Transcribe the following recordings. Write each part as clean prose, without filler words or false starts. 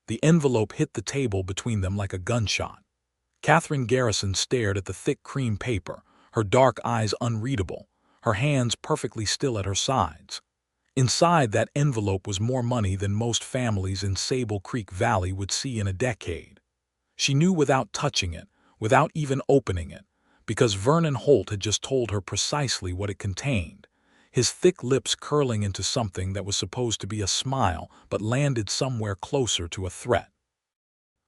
The envelope hit the table between them like a gunshot. Catherine Garrison stared at the thick cream paper, her dark eyes unreadable, her hands perfectly still at her sides. Inside that envelope was more money than most families in Sable Creek Valley would see in a decade. She knew without touching it, without even opening it, because Vernon Holt had just told her precisely what it contained, his thick lips curling into something that was supposed to be a smile but landed somewhere closer to a threat.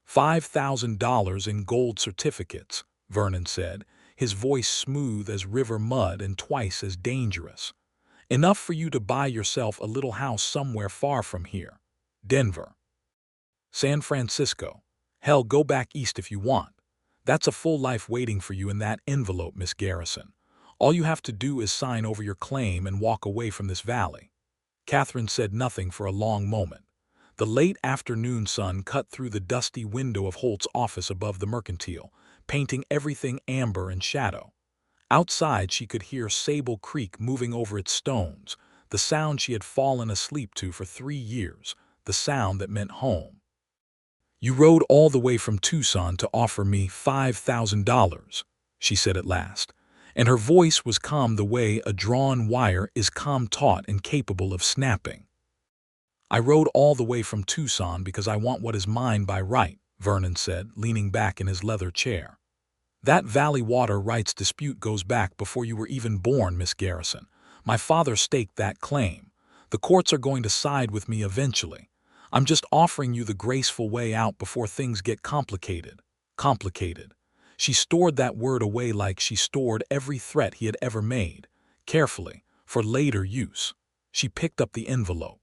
$5,000 in gold certificates, Vernon said, his voice smooth as river mud and twice as dangerous. Enough for you to buy yourself a little house somewhere far from here. Denver. San Francisco. Hell, go back east if you want. That's a full life waiting for you in that envelope, Miss Garrison. All you have to do is sign over your claim and walk away from this valley. Catherine said nothing for a long moment. The late afternoon sun cut through the dusty window of Holt's office above the Mercantile, painting everything amber and shadow. Outside she could hear Sable Creek moving over its stones, the sound she had fallen asleep to for 3 years, the sound that meant home. "You rode all the way from Tucson to offer me $5,000, she said at last, and her voice was calm the way a drawn wire is calm taut and capable of snapping. "I rode all the way from Tucson because I want what is mine by right," Vernon said, leaning back in his leather chair. "That Valley water rights dispute goes back before you were even born, Miss Garrison. My father staked that claim. The courts are going to side with me eventually. I'm just offering you the graceful way out before things get complicated." Complicated. She stored that word away like she stored every threat he had ever made, carefully, for later use. She picked up the envelope.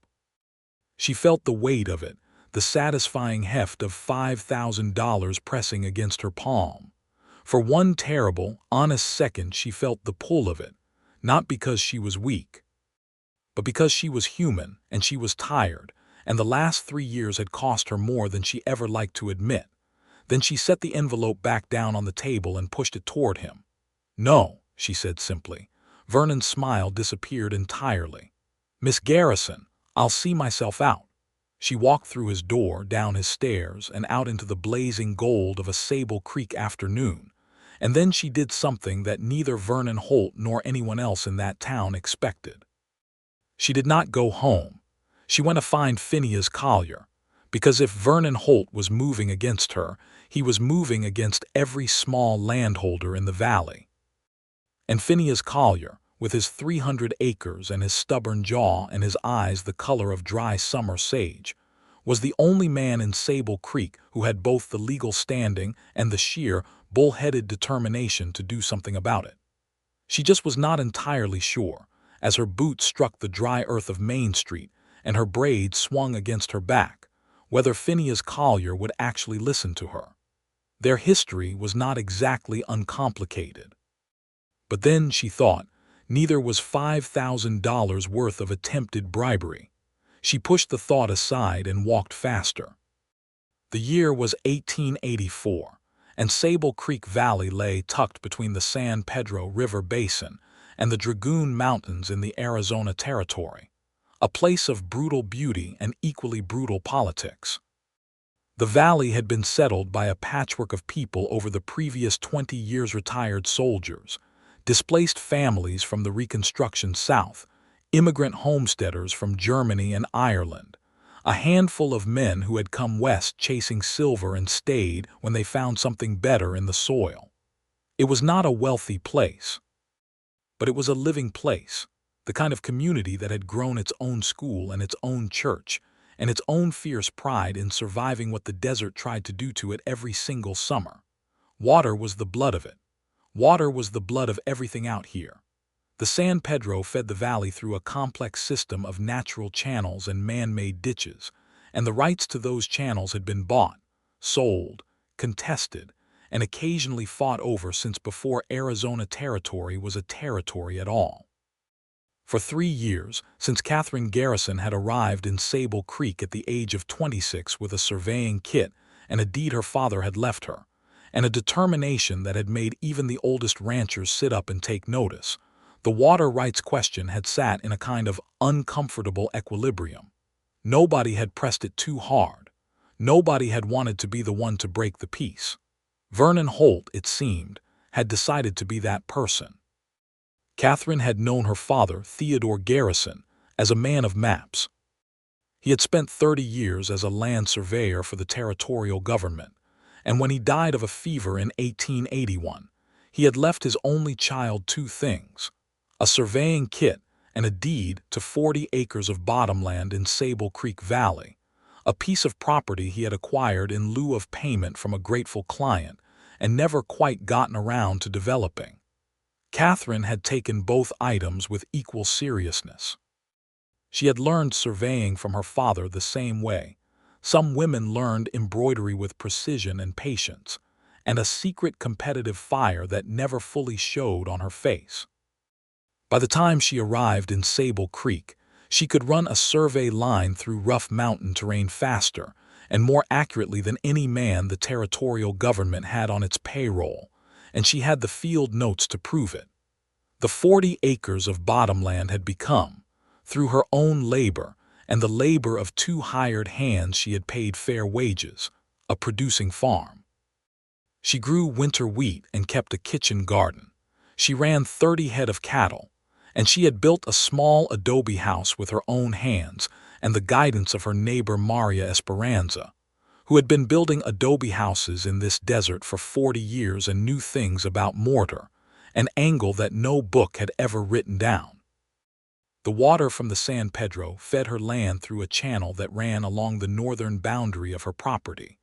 She felt the weight of it, the satisfying heft of $5,000 pressing against her palm. For one terrible, honest second she felt the pull of it, not because she was weak, but because she was human and she was tired, and the last 3 years had cost her more than she ever liked to admit. Then she set the envelope back down on the table and pushed it toward him. "No," she said simply. Vernon's smile disappeared entirely. "Miss Garrison, I'll see myself out." She walked through his door, down his stairs, and out into the blazing gold of a Sable Creek afternoon. And then she did something that neither Vernon Holt nor anyone else in that town expected. She did not go home. She went to find Phineas Collier, because if Vernon Holt was moving against her, he was moving against every small landholder in the valley. And Phineas Collier, with his 300 acres and his stubborn jaw and his eyes the color of dry summer sage, was the only man in Sable Creek who had both the legal standing and the sheer, bull-headed determination to do something about it. She just was not entirely sure, as her boots struck the dry earth of Main Street and her braids swung against her back, whether Phineas Collier would actually listen to her. Their history was not exactly uncomplicated. But then, she thought, neither was $5,000 worth of attempted bribery. She pushed the thought aside and walked faster. The year was 1884, and Sable Creek Valley lay tucked between the San Pedro River Basin and the Dragoon Mountains in the Arizona Territory, a place of brutal beauty and equally brutal politics. The valley had been settled by a patchwork of people over the previous 20 years: retired soldiers, displaced families from the Reconstruction South, immigrant homesteaders from Germany and Ireland, a handful of men who had come west chasing silver and stayed when they found something better in the soil. It was not a wealthy place, but it was a living place, the kind of community that had grown its own school and its own church, and its own fierce pride in surviving what the desert tried to do to it every single summer. Water was the blood of it. Water was the blood of everything out here. The San Pedro fed the valley through a complex system of natural channels and man-made ditches, and the rights to those channels had been bought, sold, contested, and occasionally fought over since before Arizona Territory was a territory at all. For 3 years, since Catherine Garrison had arrived in Sable Creek at the age of 26 with a surveying kit and a deed her father had left her, and a determination that had made even the oldest ranchers sit up and take notice, the water rights question had sat in a kind of uncomfortable equilibrium. Nobody had pressed it too hard. Nobody had wanted to be the one to break the peace. Vernon Holt, it seemed, had decided to be that person. Catherine had known her father, Theodore Garrison, as a man of maps. He had spent 30 years as a land surveyor for the territorial government, and when he died of a fever in 1881, he had left his only child two things: a surveying kit and a deed to 40 acres of bottomland in Sable Creek Valley, a piece of property he had acquired in lieu of payment from a grateful client and never quite gotten around to developing. Catherine had taken both items with equal seriousness. She had learned surveying from her father the same way. Some women learned embroidery with precision and patience, and a secret competitive fire that never fully showed on her face. By the time she arrived in Sable Creek, she could run a survey line through rough mountain terrain faster and more accurately than any man the territorial government had on its payroll, and she had the field notes to prove it. The 40 acres of bottomland had become, through her own labor and the labor of 2 hired hands she had paid fair wages, a producing farm. She grew winter wheat and kept a kitchen garden. She ran 30 head of cattle, and she had built a small adobe house with her own hands and the guidance of her neighbor Maria Esperanza, who had been building adobe houses in this desert for 40 years and knew things about mortar, an angle that no book had ever written down. The water from the San Pedro fed her land through a channel that ran along the northern boundary of her property,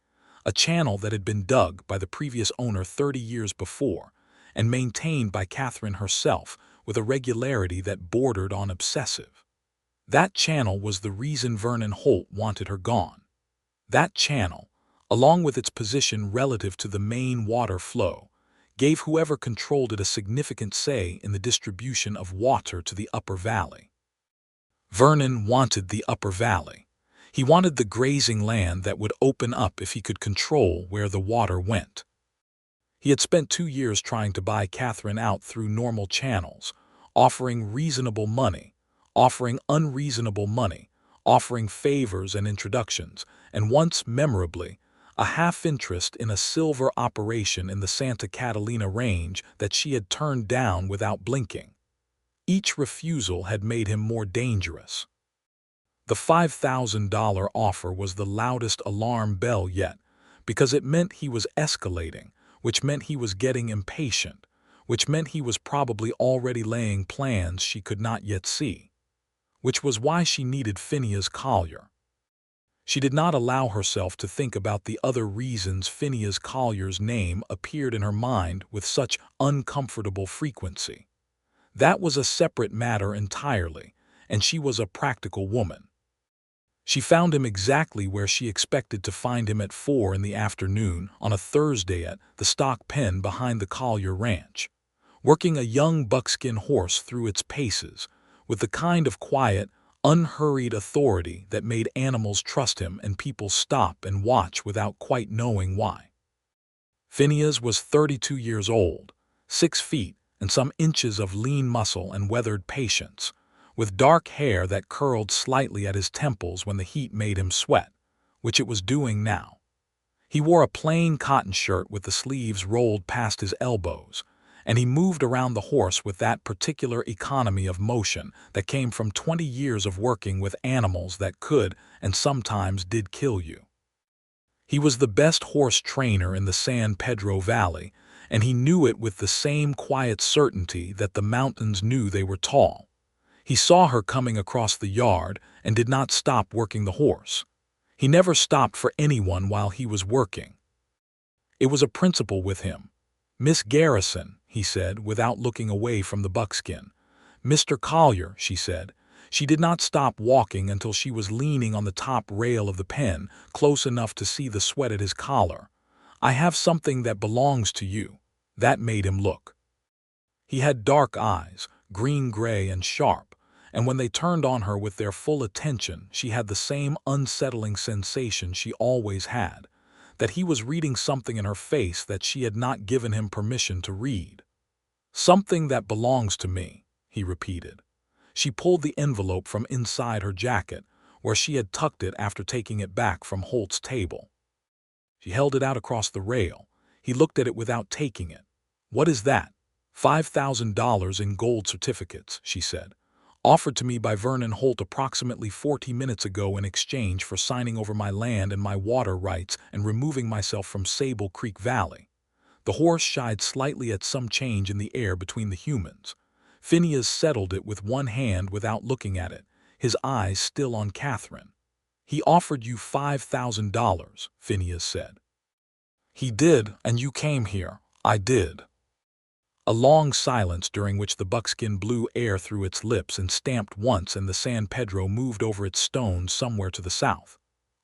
a channel that had been dug by the previous owner 30 years before and maintained by Catherine herself with a regularity that bordered on obsessive. That channel was the reason Vernon Holt wanted her gone. That channel, along with its position relative to the main water flow, gave whoever controlled it a significant say in the distribution of water to the upper valley. Vernon wanted the upper valley. He wanted the grazing land that would open up if he could control where the water went. He had spent 2 years trying to buy Catherine out through normal channels, offering reasonable money, offering unreasonable money, offering favors and introductions, and once, memorably, a half-interest in a silver operation in the Santa Catalina Range that she had turned down without blinking. Each refusal had made him more dangerous. The $5,000 offer was the loudest alarm bell yet, because it meant he was escalating, which meant he was getting impatient, which meant he was probably already laying plans she could not yet see, which was why she needed Phineas Collier. She did not allow herself to think about the other reasons Phineas Collier's name appeared in her mind with such uncomfortable frequency. That was a separate matter entirely, and she was a practical woman. She found him exactly where she expected to find him at 4 in the afternoon on a Thursday at the stock pen behind the Collier Ranch, working a young buckskin horse through its paces with the kind of quiet, unhurried authority that made animals trust him and people stop and watch without quite knowing why. Phineas was 32 years old, 6 feet and some inches of lean muscle and weathered patience, with dark hair that curled slightly at his temples when the heat made him sweat, which it was doing now. He wore a plain cotton shirt with the sleeves rolled past his elbows, and he moved around the horse with that particular economy of motion that came from 20 years of working with animals that could and sometimes did kill you. He was the best horse trainer in the San Pedro Valley, and he knew it with the same quiet certainty that the mountains knew they were tall. He saw her coming across the yard and did not stop working the horse. He never stopped for anyone while he was working. It was a principle with him. "Miss Garrison," he said, without looking away from the buckskin. "Mr. Collier," she said. She did not stop walking until she was leaning on the top rail of the pen, close enough to see the sweat at his collar. "I have something that belongs to you." That made him look. He had dark eyes, green-gray and sharp, and when they turned on her with their full attention, she had the same unsettling sensation she always had, that he was reading something in her face that she had not given him permission to read. "Something that belongs to me," he repeated. She pulled the envelope from inside her jacket, where she had tucked it after taking it back from Holt's table. She held it out across the rail. He looked at it without taking it. "What is that?" $5,000 in gold certificates, she said. "Offered to me by Vernon Holt approximately 40 minutes ago in exchange for signing over my land and my water rights and removing myself from Sable Creek Valley." The horse shied slightly at some change in the air between the humans. Phineas settled it with one hand without looking at it, his eyes still on Catherine. "He offered you $5,000, Phineas said. "He did, and you came here." "I did." A long silence during which the buckskin blew air through its lips and stamped once, and the San Pedro moved over its stones somewhere to the south.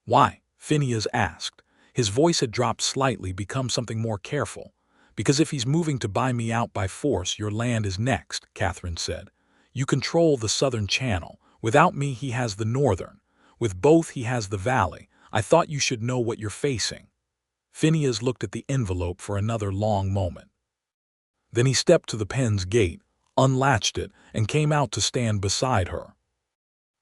"Why?" Phineas asked. His voice had dropped slightly, become something more careful. "Because if he's moving to buy me out by force, your land is next," Catherine said. "You control the southern channel. Without me he has the northern. With both he has the valley. I thought you should know what you're facing." Phineas looked at the envelope for another long moment. Then he stepped to the pen's gate, unlatched it, and came out to stand beside her.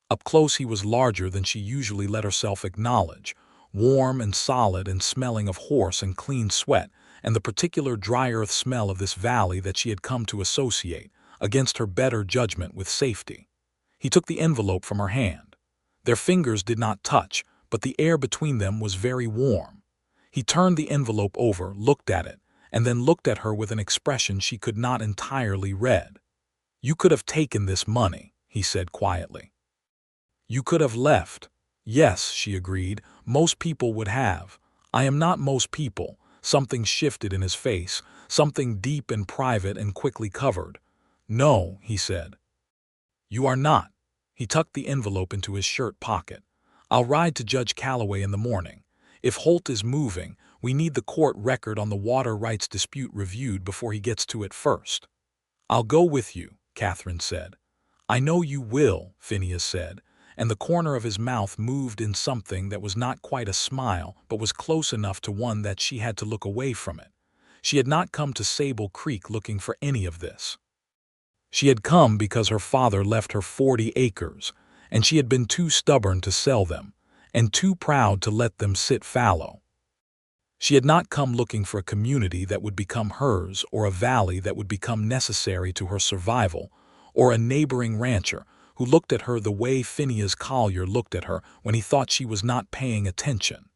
Up close he was larger than she usually let herself acknowledge, warm and solid and smelling of horse and clean sweat and the particular dry earth smell of this valley that she had come to associate, against her better judgment, with safety. He took the envelope from her hand. Their fingers did not touch, but the air between them was very warm. He turned the envelope over, looked at it, and then looked at her with an expression she could not entirely read. "You could have taken this money," he said quietly. "You could have left." "Yes," she agreed, "most people would have. I am not most people." Something shifted in his face, something deep and private and quickly covered. "No," he said. "You are not." He tucked the envelope into his shirt pocket. "I'll ride to Judge Calloway in the morning. If Holt is moving, we need the court record on the water rights dispute reviewed before he gets to it first." "I'll go with you," Catherine said. "I know you will," Phineas said, and the corner of his mouth moved in something that was not quite a smile but was close enough to one that she had to look away from it. She had not come to Sable Creek looking for any of this. She had come because her father left her 40 acres, and she had been too stubborn to sell them, and too proud to let them sit fallow. She had not come looking for a community that would become hers, or a valley that would become necessary to her survival, or a neighboring rancher who looked at her the way Phineas Collier looked at her when he thought she was not paying attention.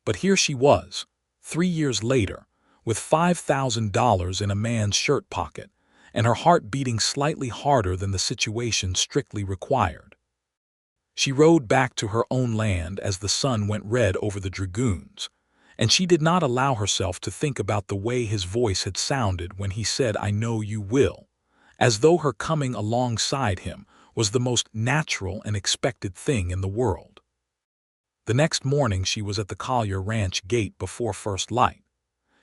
But here she was, 3 years later, with $5,000 in a man's shirt pocket, and her heart beating slightly harder than the situation strictly required. She rode back to her own land as the sun went red over the dragoons, and she did not allow herself to think about the way his voice had sounded when he said, "I know you will," as though her coming alongside him was the most natural and expected thing in the world. The next morning she was at the Collier Ranch gate before first light.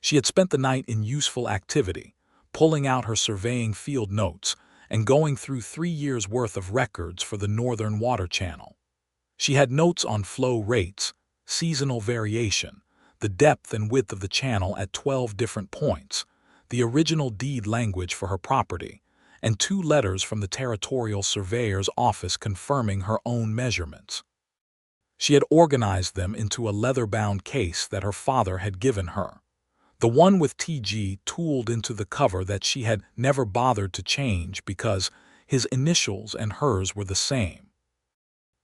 She had spent the night in useful activity, pulling out her surveying field notes and going through 3 years' worth of records for the Northern Water Channel. She had notes on flow rates, seasonal variation, the depth and width of the channel at 12 different points, the original deed language for her property, and 2 letters from the Territorial Surveyor's office confirming her own measurements. She had organized them into a leather-bound case that her father had given her, the one with TG tooled into the cover that she had never bothered to change because his initials and hers were the same.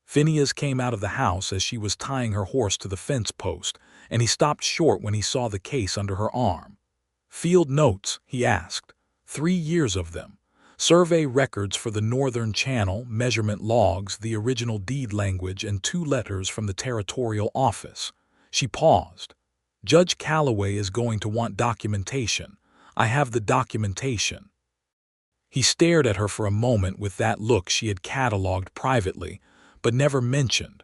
Phineas came out of the house as she was tying her horse to the fence post, and he stopped short when he saw the case under her arm. "Field notes?" he asked. 3 years of them. Survey records for the Northern Channel, measurement logs, the original deed language, and 2 letters from the Territorial office. She paused. "Judge Calloway is going to want documentation. I have the documentation." He stared at her for a moment with that look she had catalogued privately, but never mentioned,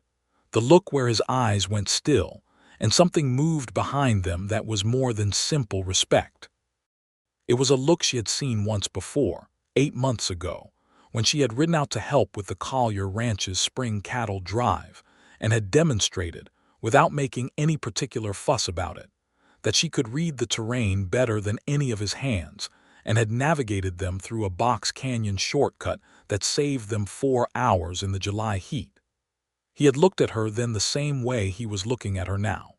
the look where his eyes went still, and something moved behind them that was more than simple respect. It was a look she had seen once before, 8 months ago, when she had ridden out to help with the Collier Ranch's spring cattle drive, and had demonstrated, without making any particular fuss about it, that she could read the terrain better than any of his hands, and had navigated them through a box canyon shortcut that saved them 4 hours in the July heat. He had looked at her then the same way he was looking at her now,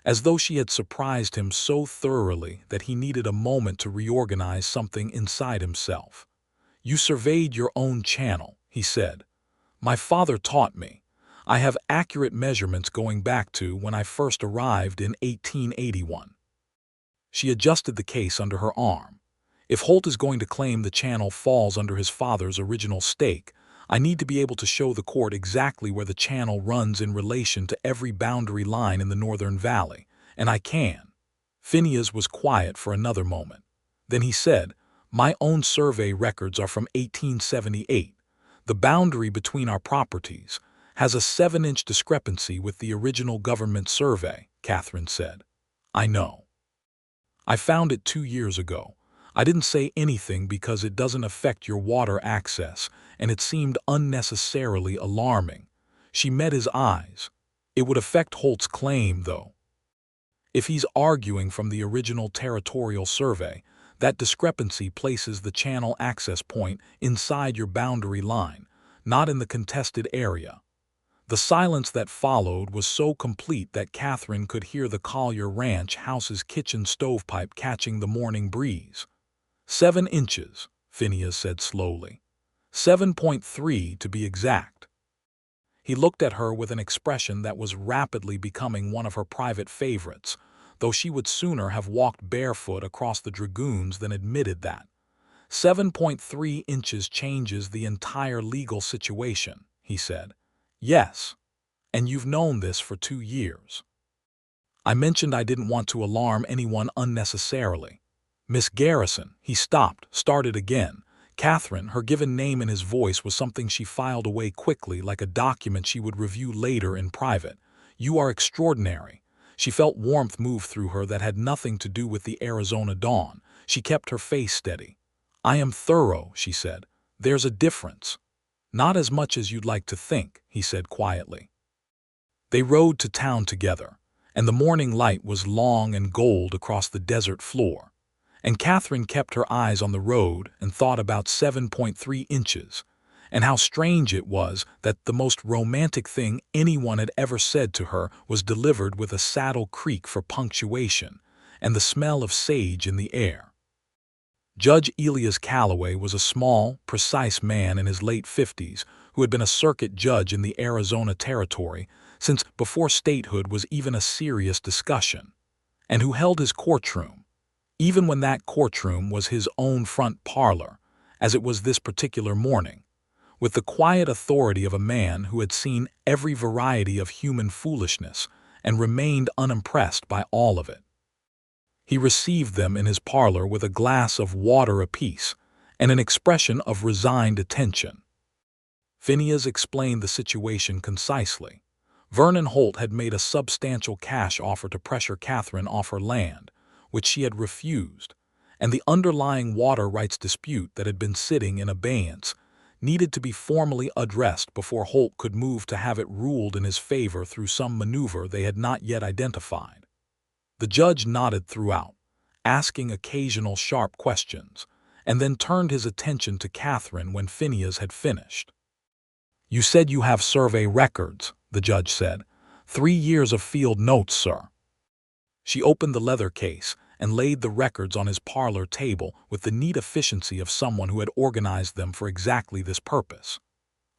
as though she had surprised him so thoroughly that he needed a moment to reorganize something inside himself. "You surveyed your own channel," he said. "My father taught me. I have accurate measurements going back to when I first arrived in 1881. She adjusted the case under her arm. "If Holt is going to claim the channel falls under his father's original stake, I need to be able to show the court exactly where the channel runs in relation to every boundary line in the Northern Valley, and I can." Phineas was quiet for another moment. Then he said, "My own survey records are from 1878. The boundary between our properties has a 7-inch discrepancy with the original government survey," Catherine said. "I know. I found it 2 years ago. I didn't say anything because it doesn't affect your water access, and it seemed unnecessarily alarming." She met his eyes. "It would affect Holt's claim, though. If he's arguing from the original territorial survey, that discrepancy places the channel access point inside your boundary line, not in the contested area." The silence that followed was so complete that Catherine could hear the Collier ranch house's kitchen stovepipe catching the morning breeze. 7 inches, Phineas said slowly. 7.3 to be exact. He looked at her with an expression that was rapidly becoming one of her private favorites, though she would sooner have walked barefoot across the dragoons than admitted that. 7.3 inches changes the entire legal situation, he said. "Yes, and you've known this for 2 years. I mentioned I didn't want to alarm anyone unnecessarily. Miss Garrison," he stopped, started again. Catherine, her given name in his voice was something she filed away quickly like a document she would review later in private. "You are extraordinary." She felt warmth move through her that had nothing to do with the Arizona dawn. She kept her face steady. "I am thorough," she said. "There's a difference." "Not as much as you'd like to think," he said quietly. They rode to town together, and the morning light was long and gold across the desert floor. And Catherine kept her eyes on the road and thought about 7.3 inches, and how strange it was that the most romantic thing anyone had ever said to her was delivered with a saddle creak for punctuation, and the smell of sage in the air. Judge Elias Calloway was a small, precise man in his late 50s who had been a circuit judge in the Arizona Territory since before statehood was even a serious discussion, and who held his courtroom, even when that courtroom was his own front parlor, as it was this particular morning, with the quiet authority of a man who had seen every variety of human foolishness and remained unimpressed by all of it. He received them in his parlor with a glass of water apiece and an expression of resigned attention. Phineas explained the situation concisely. Vernon Holt had made a substantial cash offer to pressure Catherine off her land, which she had refused, and the underlying water rights dispute that had been sitting in abeyance needed to be formally addressed before Holt could move to have it ruled in his favor through some maneuver they had not yet identified. The judge nodded throughout, asking occasional sharp questions, and then turned his attention to Catherine when Phineas had finished. "You said you have survey records," the judge said. 3 years of field notes, sir." She opened the leather case and laid the records on his parlor table with the neat efficiency of someone who had organized them for exactly this purpose.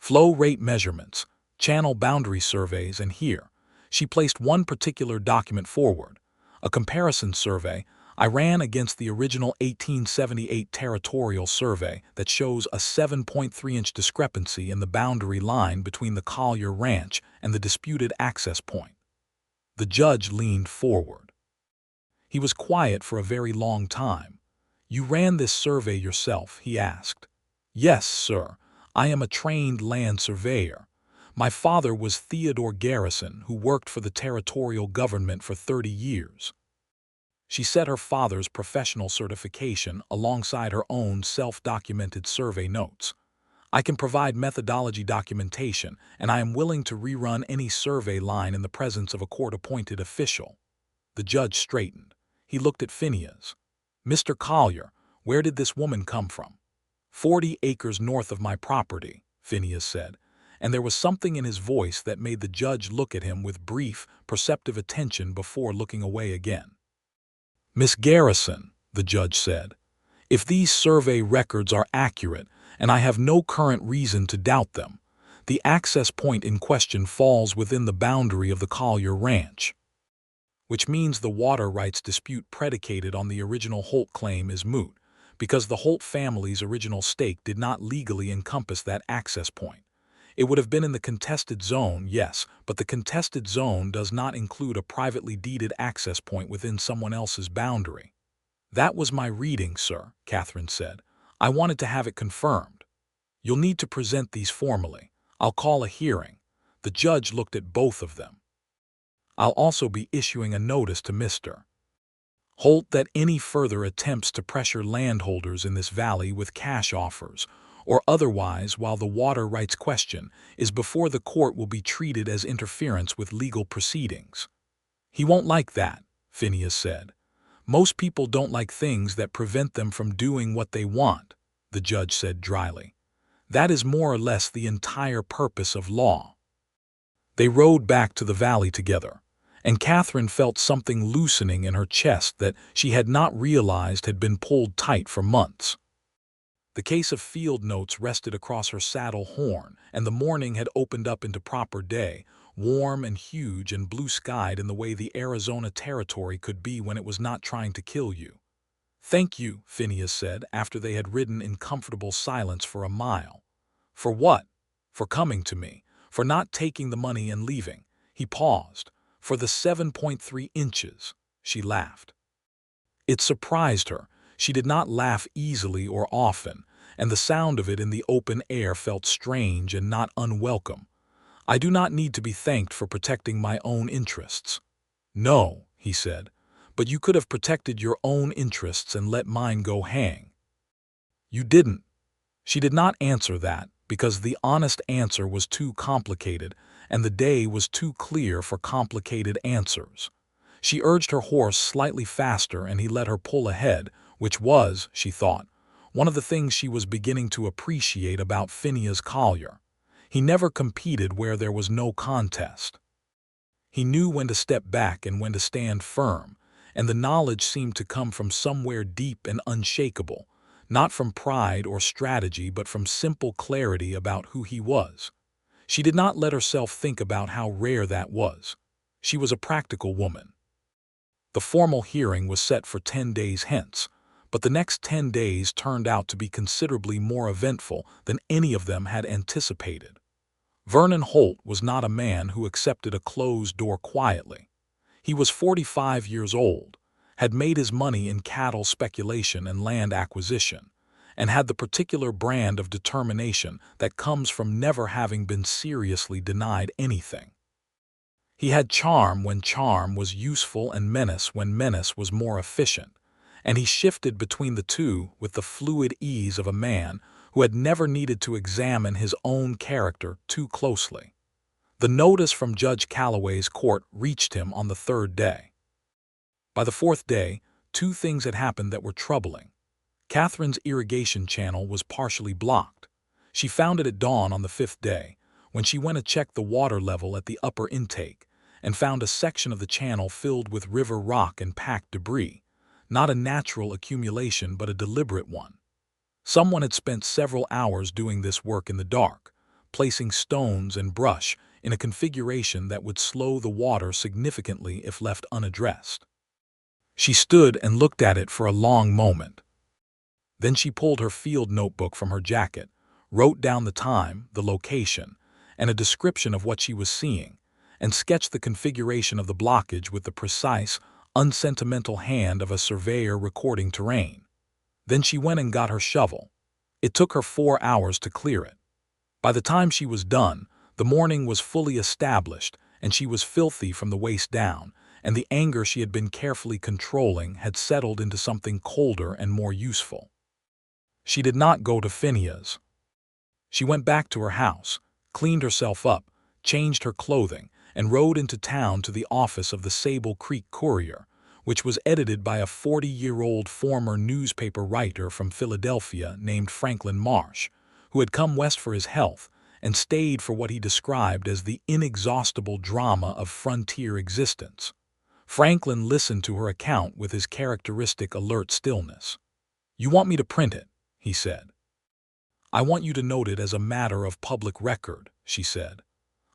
"Flow rate measurements, channel boundary surveys, and here," she placed one particular document forward, "a comparison survey I ran against the original 1878 territorial survey that shows a 7.3-inch discrepancy in the boundary line between the Collier Ranch and the disputed access point." The judge leaned forward. He was quiet for a very long time. "You ran this survey yourself?" he asked. "Yes, sir. I am a trained land surveyor. My father was Theodore Garrison, who worked for the territorial government for 30 years. She set her father's professional certification alongside her own self-documented survey notes. "I can provide methodology documentation, and I am willing to rerun any survey line in the presence of a court-appointed official." The judge straightened. He looked at Phineas. "Mr. Collier, where did this woman come from?" 40 acres north of my property," Phineas said, and there was something in his voice that made the judge look at him with brief, perceptive attention before looking away again. "Miss Garrison," the judge said, "if these survey records are accurate, and I have no current reason to doubt them, the access point in question falls within the boundary of the Collier Ranch, which means the water rights dispute predicated on the original Holt claim is moot, because the Holt family's original stake did not legally encompass that access point. It would have been in the contested zone, yes, but the contested zone does not include a privately deeded access point within someone else's boundary." "That was my reading, sir," Catherine said. "I wanted to have it confirmed. You'll need to present these formally. I'll call a hearing." The judge looked at both of them. "I'll also be issuing a notice to Mr. Holt that any further attempts to pressure landholders in this valley with cash offers or otherwise while the water rights question is before the court will be treated as interference with legal proceedings." "He won't like that," Phineas said. "Most people don't like things that prevent them from doing what they want," the judge said dryly. "That is more or less the entire purpose of law." They rode back to the valley together, and Catherine felt something loosening in her chest that she had not realized had been pulled tight for months. The case of field notes rested across her saddle horn, and the morning had opened up into proper day, warm and huge and blue-skied in the way the Arizona Territory could be when it was not trying to kill you. "Thank you," Phineas said, after they had ridden in comfortable silence for a mile. "For what?" "For coming to me. For not taking the money and leaving." He paused. "For the 7.3 inches." She laughed. It surprised her. She did not laugh easily or often, and the sound of it in the open air felt strange and not unwelcome. "I do not need to be thanked for protecting my own interests." "No," he said, "but you could have protected your own interests and let mine go hang." "You didn't." She did not answer that, because the honest answer was too complicated, and the day was too clear for complicated answers. She urged her horse slightly faster, and he let her pull ahead, which was, she thought, one of the things she was beginning to appreciate about Phineas Collier. He never competed where there was no contest. He knew when to step back and when to stand firm, and the knowledge seemed to come from somewhere deep and unshakable, not from pride or strategy but from simple clarity about who he was. She did not let herself think about how rare that was. She was a practical woman. The formal hearing was set for 10 days hence, but the next 10 days turned out to be considerably more eventful than any of them had anticipated. Vernon Holt was not a man who accepted a closed door quietly. He was 45 years old, had made his money in cattle speculation and land acquisition, and had the particular brand of determination that comes from never having been seriously denied anything. He had charm when charm was useful and menace when menace was more efficient, and he shifted between the two with the fluid ease of a man who had never needed to examine his own character too closely. The notice from Judge Calloway's court reached him on the 3rd day. By the 4th day, 2 things had happened that were troubling. Catherine's irrigation channel was partially blocked. She found it at dawn on the 5th day, when she went to check the water level at the upper intake, and found a section of the channel filled with river rock and packed debris, not a natural accumulation but a deliberate one. Someone had spent several hours doing this work in the dark, placing stones and brush in a configuration that would slow the water significantly if left unaddressed. She stood and looked at it for a long moment. Then she pulled her field notebook from her jacket, wrote down the time, the location, and a description of what she was seeing, and sketched the configuration of the blockage with the precise, unsentimental hand of a surveyor recording terrain. Then she went and got her shovel. It took her 4 hours to clear it. By the time she was done, the morning was fully established, and she was filthy from the waist down, and the anger she had been carefully controlling had settled into something colder and more useful. She did not go to Phineas. She went back to her house, cleaned herself up, changed her clothing, and rode into town to the office of the Sable Creek Courier, which was edited by a 40-year-old former newspaper writer from Philadelphia named Franklin Marsh, who had come west for his health and stayed for what he described as the inexhaustible drama of frontier existence. Franklin listened to her account with his characteristic alert stillness. "You want me to print it," he said. "I want you to note it as a matter of public record," she said.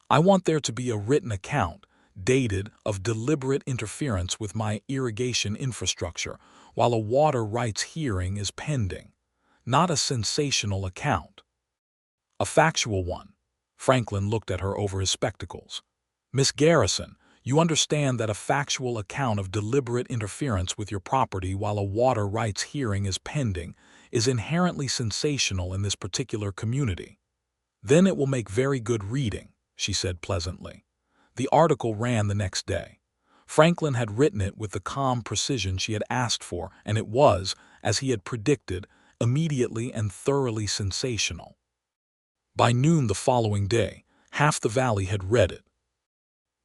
"I want there to be a written account, dated, of deliberate interference with my irrigation infrastructure while a water rights hearing is pending. Not a sensational account. A factual one." Franklin looked at her over his spectacles. "Miss Garrison, you understand that a factual account of deliberate interference with your property while a water rights hearing is pending is inherently sensational in this particular community. Then it will make very good reading," she said pleasantly. The article ran the next day. Franklin had written it with the calm precision she had asked for, and it was, as he had predicted, immediately and thoroughly sensational. By noon the following day, half the valley had read it.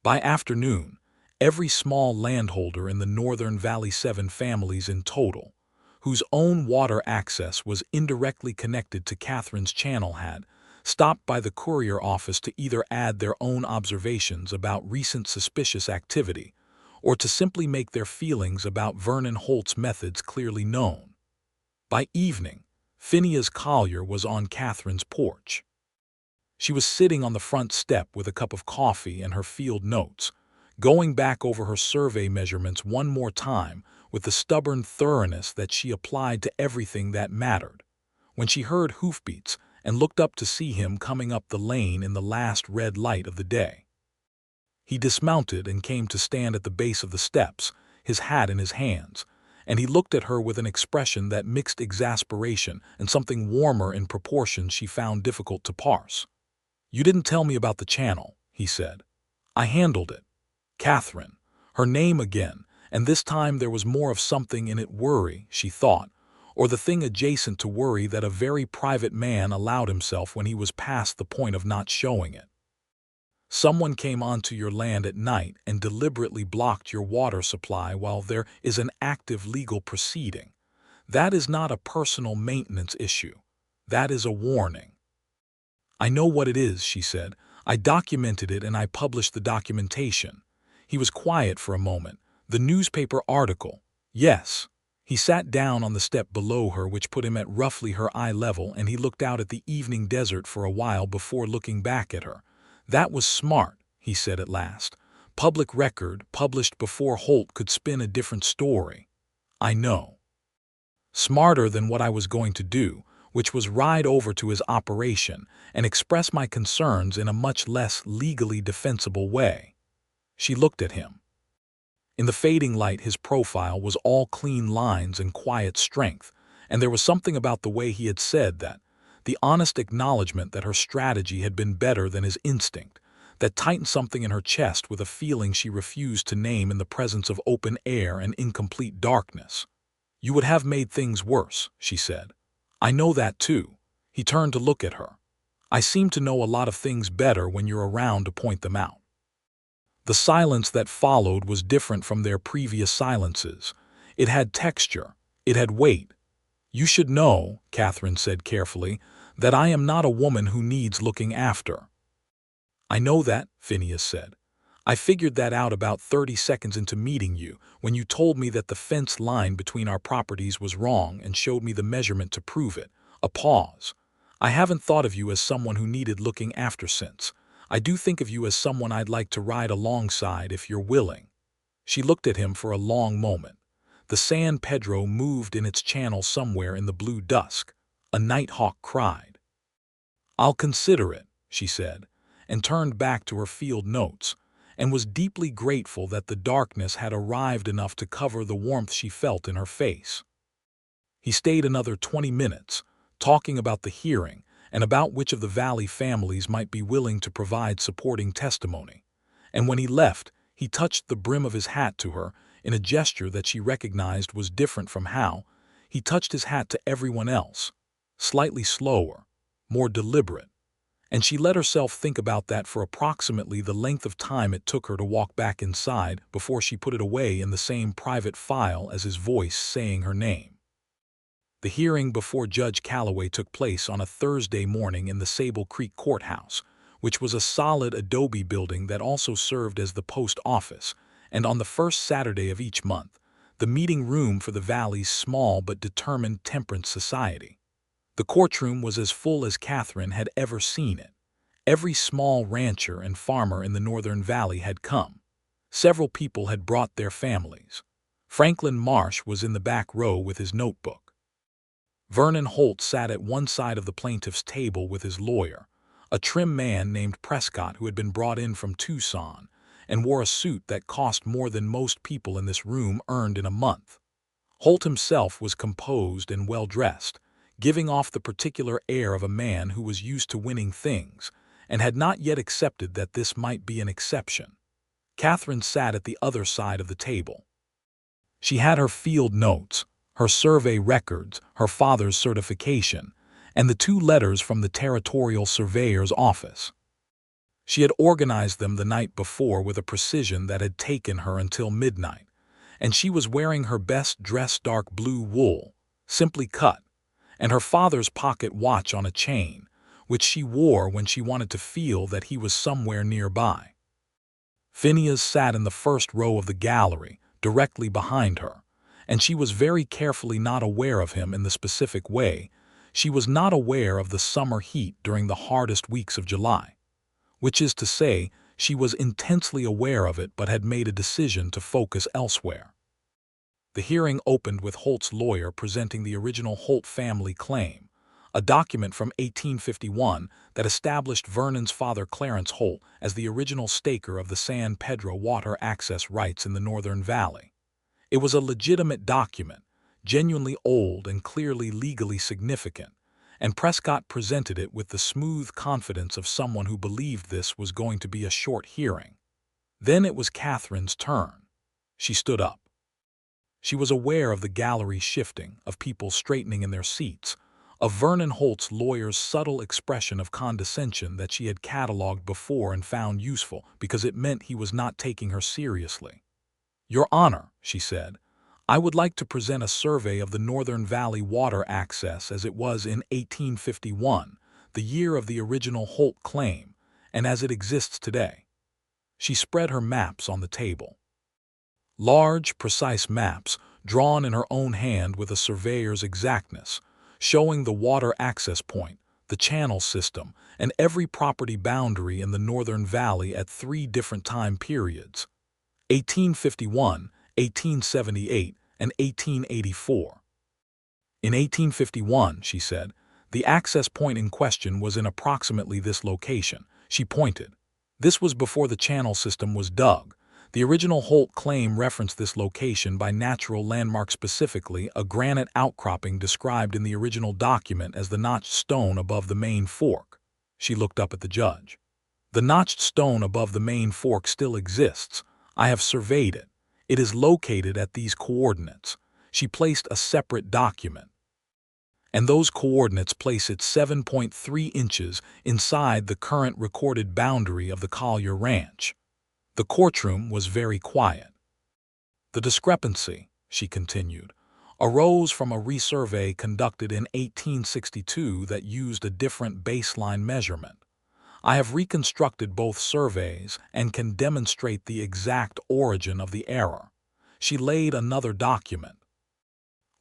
By afternoon, every small landholder in the Northern Valley, 7 families in total, whose own water access was indirectly connected to Catherine's channel, had stopped by the courier office to either add their own observations about recent suspicious activity or to simply make their feelings about Vernon Holt's methods clearly known. By evening, Phineas Collier was on Catherine's porch. She was sitting on the front step with a cup of coffee and her field notes, going back over her survey measurements one more time with the stubborn thoroughness that she applied to everything that mattered, when she heard hoofbeats and looked up to see him coming up the lane in the last red light of the day. He dismounted and came to stand at the base of the steps, his hat in his hands, and he looked at her with an expression that mixed exasperation and something warmer in proportions she found difficult to parse. "You didn't tell me about the channel," he said. "I handled it." Catherine, her name again, and this time there was more of something in it, worry, she thought, or the thing adjacent to worry that a very private man allowed himself when he was past the point of not showing it. "Someone came onto your land at night and deliberately blocked your water supply while there is an active legal proceeding. That is not a personal maintenance issue. That is a warning." "I know what it is," she said. "I documented it and I published the documentation." He was quiet for a moment. "The newspaper article." "Yes." He sat down on the step below her, which put him at roughly her eye level, and he looked out at the evening desert for a while before looking back at her. "That was smart," he said at last. "Public record, published before Holt could spin a different story." "I know." "Smarter than what I was going to do, which was ride over to his operation and express my concerns in a much less legally defensible way." She looked at him. In the fading light, his profile was all clean lines and quiet strength, and there was something about the way he had said that, the honest acknowledgement that her strategy had been better than his instinct, that tightened something in her chest with a feeling she refused to name in the presence of open air and incomplete darkness. "You would have made things worse," she said. "I know that too." He turned to look at her. "I seem to know a lot of things better when you're around to point them out." The silence that followed was different from their previous silences. It had texture. It had weight. "You should know," Catherine said carefully, "that I am not a woman who needs looking after." "I know that," Phineas said. "I figured that out about 30 seconds into meeting you, when you told me that the fence line between our properties was wrong and showed me the measurement to prove it." A pause. "I haven't thought of you as someone who needed looking after since. I do think of you as someone I'd like to ride alongside if you're willing." She looked at him for a long moment. The San Pedro moved in its channel somewhere in the blue dusk. A nighthawk cried. "I'll consider it," she said, and turned back to her field notes, and was deeply grateful that the darkness had arrived enough to cover the warmth she felt in her face. He stayed another 20 minutes, talking about the hearing and about which of the Valley families might be willing to provide supporting testimony, and when he left, he touched the brim of his hat to her in a gesture that she recognized was different from how he touched his hat to everyone else, slightly slower, more deliberate, and she let herself think about that for approximately the length of time it took her to walk back inside before she put it away in the same private file as his voice saying her name. The hearing before Judge Calloway took place on a Thursday morning in the Sable Creek Courthouse, which was a solid adobe building that also served as the post office, and on the first Saturday of each month, the meeting room for the Valley's small but determined temperance society. The courtroom was as full as Catherine had ever seen it. Every small rancher and farmer in the Northern Valley had come. Several people had brought their families. Franklin Marsh was in the back row with his notebook. Vernon Holt sat at one side of the plaintiff's table with his lawyer, a trim man named Prescott who had been brought in from Tucson and wore a suit that cost more than most people in this room earned in a month. Holt himself was composed and well-dressed, giving off the particular air of a man who was used to winning things and had not yet accepted that this might be an exception. Catherine sat at the other side of the table. She had her field notes, her survey records, her father's certification, and the 2 letters from the territorial surveyor's office. She had organized them the night before with a precision that had taken her until midnight, and she was wearing her best dress dark blue wool, simply cut, and her father's pocket watch on a chain, which she wore when she wanted to feel that he was somewhere nearby. Phineas sat in the first row of the gallery, directly behind her, and she was very carefully not aware of him in the specific way. She was not aware of the summer heat during the hardest weeks of July, which is to say, she was intensely aware of it but had made a decision to focus elsewhere. The hearing opened with Holt's lawyer presenting the original Holt family claim, a document from 1851 that established Vernon's father Clarence Holt as the original staker of the San Pedro water access rights in the Northern Valley. It was a legitimate document, genuinely old and clearly legally significant, and Prescott presented it with the smooth confidence of someone who believed this was going to be a short hearing. Then it was Catherine's turn. She stood up. She was aware of the gallery shifting, of people straightening in their seats, of Vernon Holt's lawyer's subtle expression of condescension that she had catalogued before and found useful because it meant he was not taking her seriously. "Your Honor," she said, "I would like to present a survey of the Northern Valley water access as it was in 1851, the year of the original Holt claim, and as it exists today." She spread her maps on the table. Large, precise maps, drawn in her own hand with a surveyor's exactness, showing the water access point, the channel system, and every property boundary in the Northern Valley at 3 different time periods: 1851, 1878, and 1884. In 1851, she said, the access point in question was in approximately this location. She pointed. This was before the channel system was dug. The original Holt claim referenced this location by natural landmark, specifically a granite outcropping described in the original document as the notched stone above the main fork. She looked up at the judge. "The notched stone above the main fork still exists. I have surveyed it. It is located at these coordinates." She placed a separate document. "And those coordinates place it 7.3 inches inside the current recorded boundary of the Collier Ranch." The courtroom was very quiet. "The discrepancy," she continued, "arose from a resurvey conducted in 1862 that used a different baseline measurement. I have reconstructed both surveys and can demonstrate the exact origin of the error." She laid another document.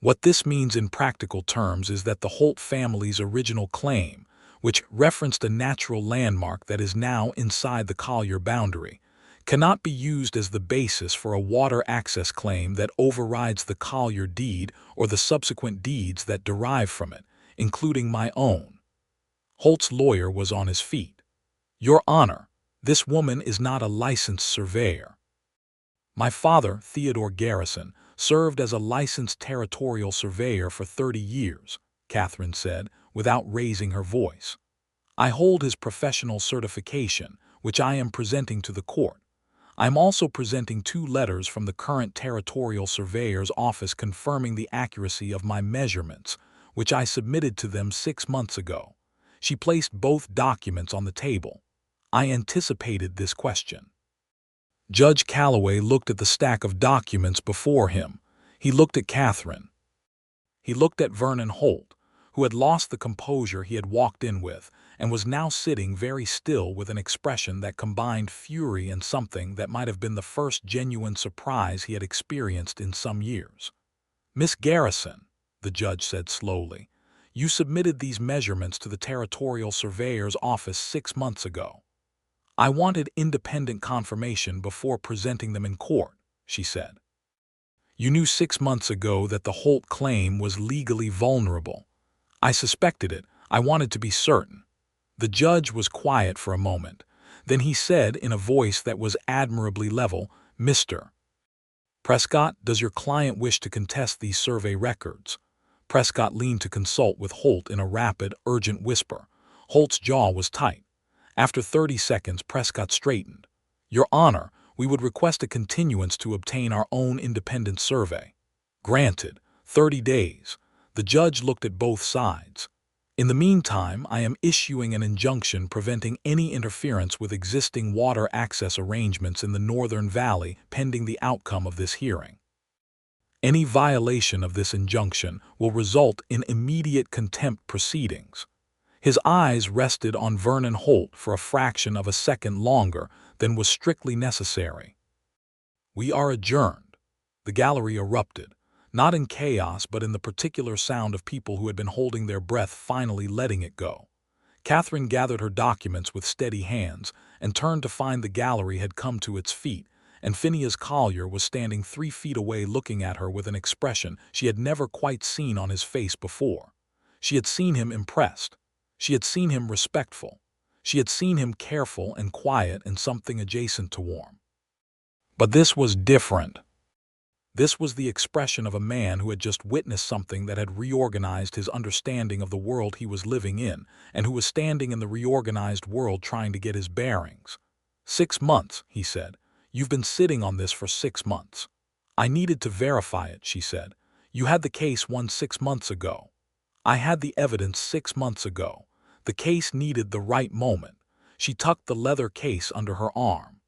"What this means in practical terms is that the Holt family's original claim, which referenced a natural landmark that is now inside the Collier boundary, cannot be used as the basis for a water access claim that overrides the Collier deed or the subsequent deeds that derive from it, including my own." Holt's lawyer was on his feet. "Your Honor, this woman is not a licensed surveyor." "My father, Theodore Garrison, served as a licensed territorial surveyor for 30 years, Catherine said, without raising her voice. "I hold his professional certification, which I am presenting to the court. I am also presenting 2 letters from the current territorial surveyor's office confirming the accuracy of my measurements, which I submitted to them 6 months ago." She placed both documents on the table. "I anticipated this question." Judge Calloway looked at the stack of documents before him. He looked at Catherine. He looked at Vernon Holt, who had lost the composure he had walked in with and was now sitting very still with an expression that combined fury and something that might have been the first genuine surprise he had experienced in some years. "Miss Garrison," the judge said slowly, "you submitted these measurements to the Territorial Surveyor's office 6 months ago." "I wanted independent confirmation before presenting them in court," she said. "You knew 6 months ago that the Holt claim was legally vulnerable." "I suspected it. I wanted to be certain." The judge was quiet for a moment. Then he said in a voice that was admirably level, "Mr. Prescott, does your client wish to contest these survey records?" Prescott leaned to consult with Holt in a rapid, urgent whisper. Holt's jaw was tight. After 30 seconds, Prescott straightened. "Your Honor, we would request a continuance to obtain our own independent survey." "Granted. 30 days. The judge looked at both sides. "In the meantime, I am issuing an injunction preventing any interference with existing water access arrangements in the Northern Valley pending the outcome of this hearing. Any violation of this injunction will result in immediate contempt proceedings." His eyes rested on Vernon Holt for a fraction of a second longer than was strictly necessary. "We are adjourned." The gallery erupted, not in chaos but in the particular sound of people who had been holding their breath finally letting it go. Catherine gathered her documents with steady hands and turned to find the gallery had come to its feet, and Phineas Collier was standing 3 feet away looking at her with an expression she had never quite seen on his face before. She had seen him impressed. She had seen him respectful. She had seen him careful and quiet and something adjacent to warm. But this was different. This was the expression of a man who had just witnessed something that had reorganized his understanding of the world he was living in, and who was standing in the reorganized world trying to get his bearings. "6 months," he said. "You've been sitting on this for 6 months." "I needed to verify it," she said. "You had the case won 6 months ago." "I had the evidence 6 months ago. The case needed the right moment." She tucked the leather case under her arm.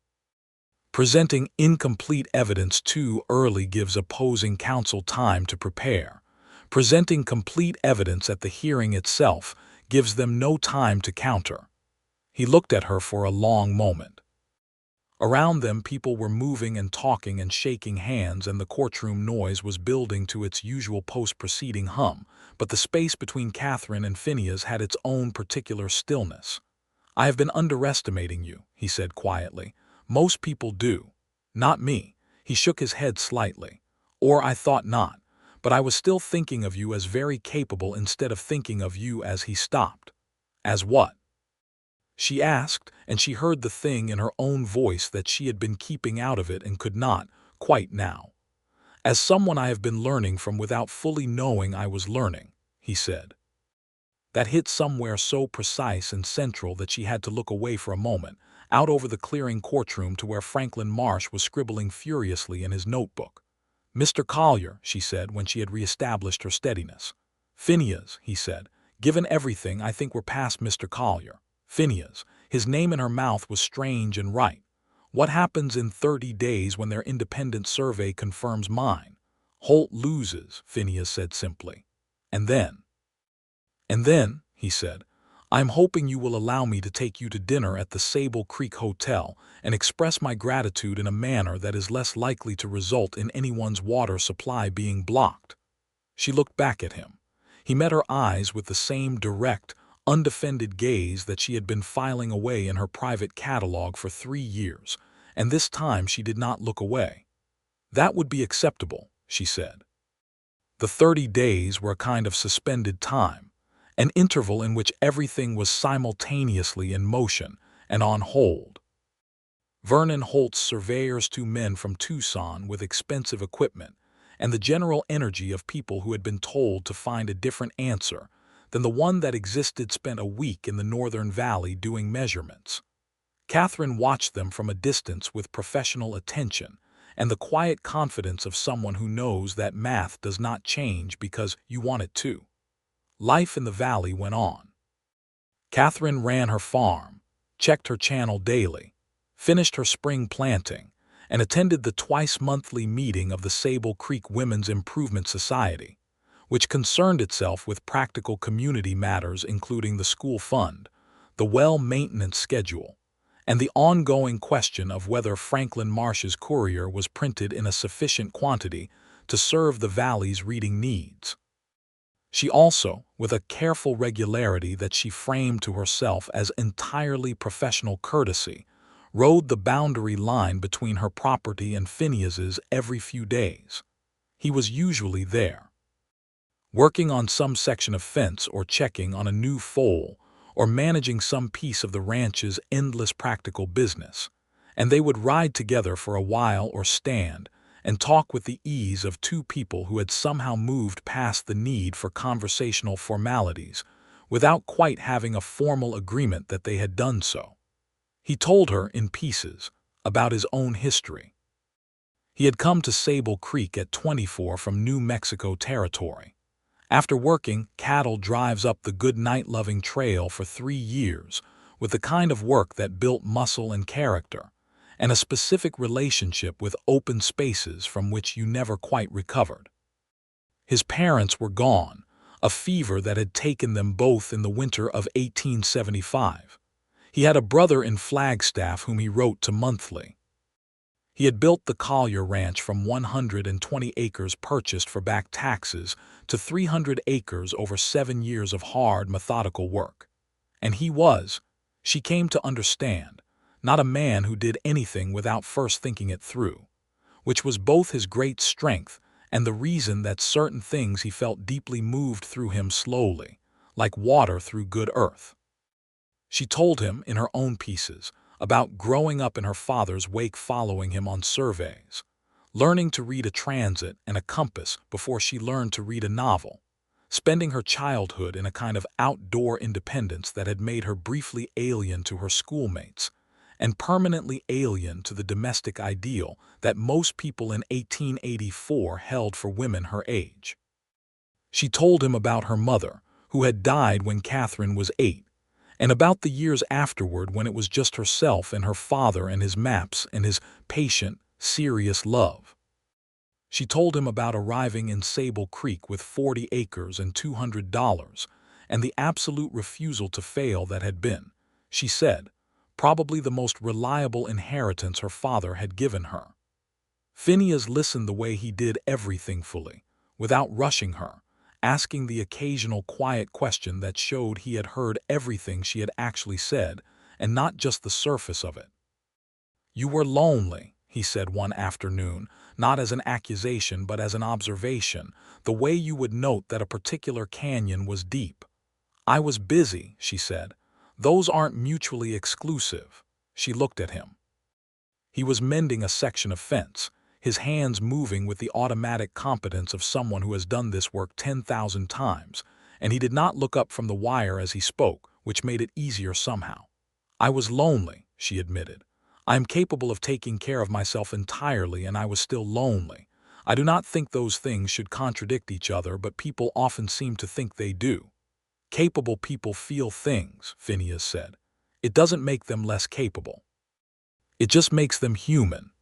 "Presenting incomplete evidence too early gives opposing counsel time to prepare. Presenting complete evidence at the hearing itself gives them no time to counter." He looked at her for a long moment. Around them people were moving and talking and shaking hands, and the courtroom noise was building to its usual post-proceeding hum, but the space between Catherine and Phineas had its own particular stillness. "I have been underestimating you," he said quietly. "Most people do. Not me." He shook his head slightly. "Or I thought not. But I was still thinking of you as very capable instead of thinking of you as—" He stopped. "As what?" she asked, and she heard the thing in her own voice that she had been keeping out of it and could not, quite now. "As someone I have been learning from without fully knowing I was learning," he said. That hit somewhere so precise and central that she had to look away for a moment, out over the clearing courtroom to where Franklin Marsh was scribbling furiously in his notebook. "Mr. Collier," she said when she had reestablished her steadiness. "Phineas," he said, "given everything, I think we're past Mr. Collier." Phineas. His name in her mouth was strange and right. "What happens in 30 days when their independent survey confirms mine?" "Holt loses," Phineas said simply. "And then?" "And then," he said, "I'm hoping you will allow me to take you to dinner at the Sable Creek Hotel and express my gratitude in a manner that is less likely to result in anyone's water supply being blocked." She looked back at him. He met her eyes with the same direct, undefended gaze that she had been filing away in her private catalog for 3 years, and this time she did not look away. "That would be acceptable," she said. The 30 days were a kind of suspended time, an interval in which everything was simultaneously in motion and on hold. Vernon Holt's surveyors, 2 men from Tucson with expensive equipment, and the general energy of people who had been told to find a different answer than the one that existed spent a week in the Northern Valley doing measurements. Catherine watched them from a distance with professional attention and the quiet confidence of someone who knows that math does not change because you want it to. Life in the valley went on. Catherine ran her farm, checked her channel daily, finished her spring planting, and attended the twice-monthly meeting of the Sable Creek Women's Improvement Society. which concerned itself with practical community matters including the school fund, the well maintenance schedule, and the ongoing question of whether Franklin Marsh's Courier was printed in a sufficient quantity to serve the valley's reading needs. She also, with a careful regularity that she framed to herself as entirely professional courtesy, rode the boundary line between her property and Phineas's every few days. He was usually there, working on some section of fence or checking on a new foal or managing some piece of the ranch's endless practical business, and they would ride together for a while or stand and talk with the ease of two people who had somehow moved past the need for conversational formalities without quite having a formal agreement that they had done so. He told her in pieces about his own history. He had come to Sable Creek at 24 from New Mexico Territory. After working cattle drives up the good night-loving trail for 3 years with the kind of work that built muscle and character, and a specific relationship with open spaces from which you never quite recovered. His parents were gone, a fever that had taken them both in the winter of 1875. He had a brother in Flagstaff whom he wrote to monthly. He had built the Collier Ranch from 120 acres purchased for back taxes to 300 acres over 7 years of hard, methodical work. And he was, she came to understand, not a man who did anything without first thinking it through, which was both his great strength and the reason that certain things he felt deeply moved through him slowly, like water through good earth. She told him, in her own pieces, about growing up in her father's wake following him on surveys, learning to read a transit and a compass before she learned to read a novel, spending her childhood in a kind of outdoor independence that had made her briefly alien to her schoolmates, and permanently alien to the domestic ideal that most people in 1884 held for women her age. She told him about her mother, who had died when Catherine was 8, and about the years afterward when it was just herself and her father and his maps and his patient, serious love. She told him about arriving in Sable Creek with 40 acres and $200, and the absolute refusal to fail that had been, she said, probably the most reliable inheritance her father had given her. Phineas listened the way he did everything fully, without rushing her, asking the occasional quiet question that showed he had heard everything she had actually said, and not just the surface of it. "You were lonely," he said one afternoon, not as an accusation but as an observation, the way you would note that a particular canyon was deep. "I was busy," she said. "Those aren't mutually exclusive." She looked at him. He was mending a section of fence, his hands moving with the automatic competence of someone who has done this work 10,000 times, and he did not look up from the wire as he spoke, which made it easier somehow. "I was lonely," she admitted. "I am capable of taking care of myself entirely, and I was still lonely. I do not think those things should contradict each other, but people often seem to think they do." "Capable people feel things," Phineas said. "It doesn't make them less capable. It just makes them human."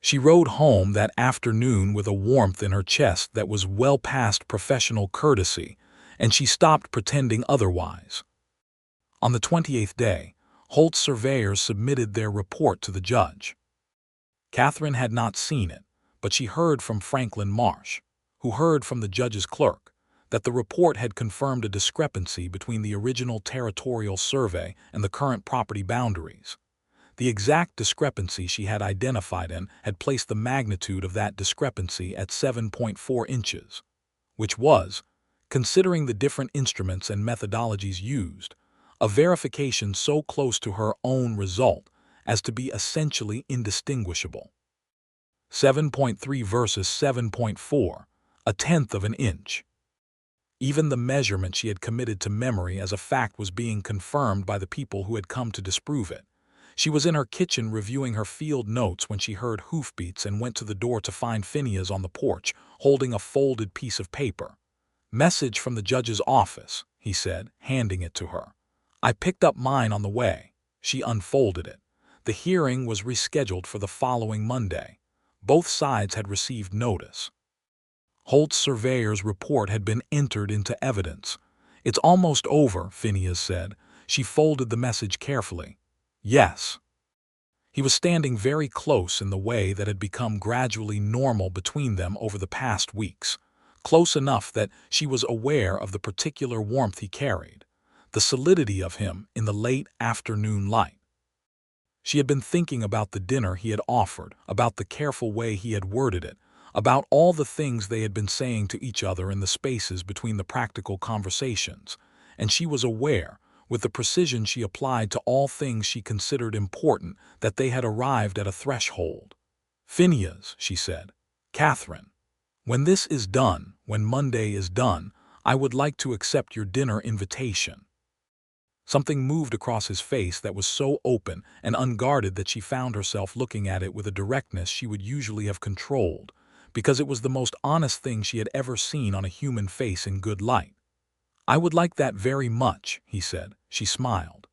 She rode home that afternoon with a warmth in her chest that was well past professional courtesy, and she stopped pretending otherwise. On the 28th day, Holt's surveyors submitted their report to the judge. Catherine had not seen it, but she heard from Franklin Marsh, who heard from the judge's clerk, that the report had confirmed a discrepancy between the original territorial survey and the current property boundaries. The exact discrepancy she had identified in had placed the magnitude of that discrepancy at 7.4 inches, which was, considering the different instruments and methodologies used, a verification so close to her own result as to be essentially indistinguishable. 7.3 versus 7.4, a tenth of an inch. Even the measurement she had committed to memory as a fact was being confirmed by the people who had come to disprove it. She was in her kitchen reviewing her field notes when she heard hoofbeats and went to the door to find Phineas on the porch, holding a folded piece of paper. "Message from the judge's office," he said, handing it to her. "I picked up mine on the way." She unfolded it. The hearing was rescheduled for the following Monday. Both sides had received notice. Holt's surveyor's report had been entered into evidence. "It's almost over," Phineas said. She folded the message carefully. "Yes." He was standing very close in the way that had become gradually normal between them over the past weeks, close enough that she was aware of the particular warmth he carried, the solidity of him in the late afternoon light. She had been thinking about the dinner he had offered, about the careful way he had worded it, about all the things they had been saying to each other in the spaces between the practical conversations, and she was aware, with the precision she applied to all things she considered important, that they had arrived at a threshold. "Phineas," she said, "Catherine, when this is done, when Monday is done, I would like to accept your dinner invitation." Something moved across his face that was so open and unguarded that she found herself looking at it with a directness she would usually have controlled, because it was the most honest thing she had ever seen on a human face in good light. "I would like that very much," he said. She smiled.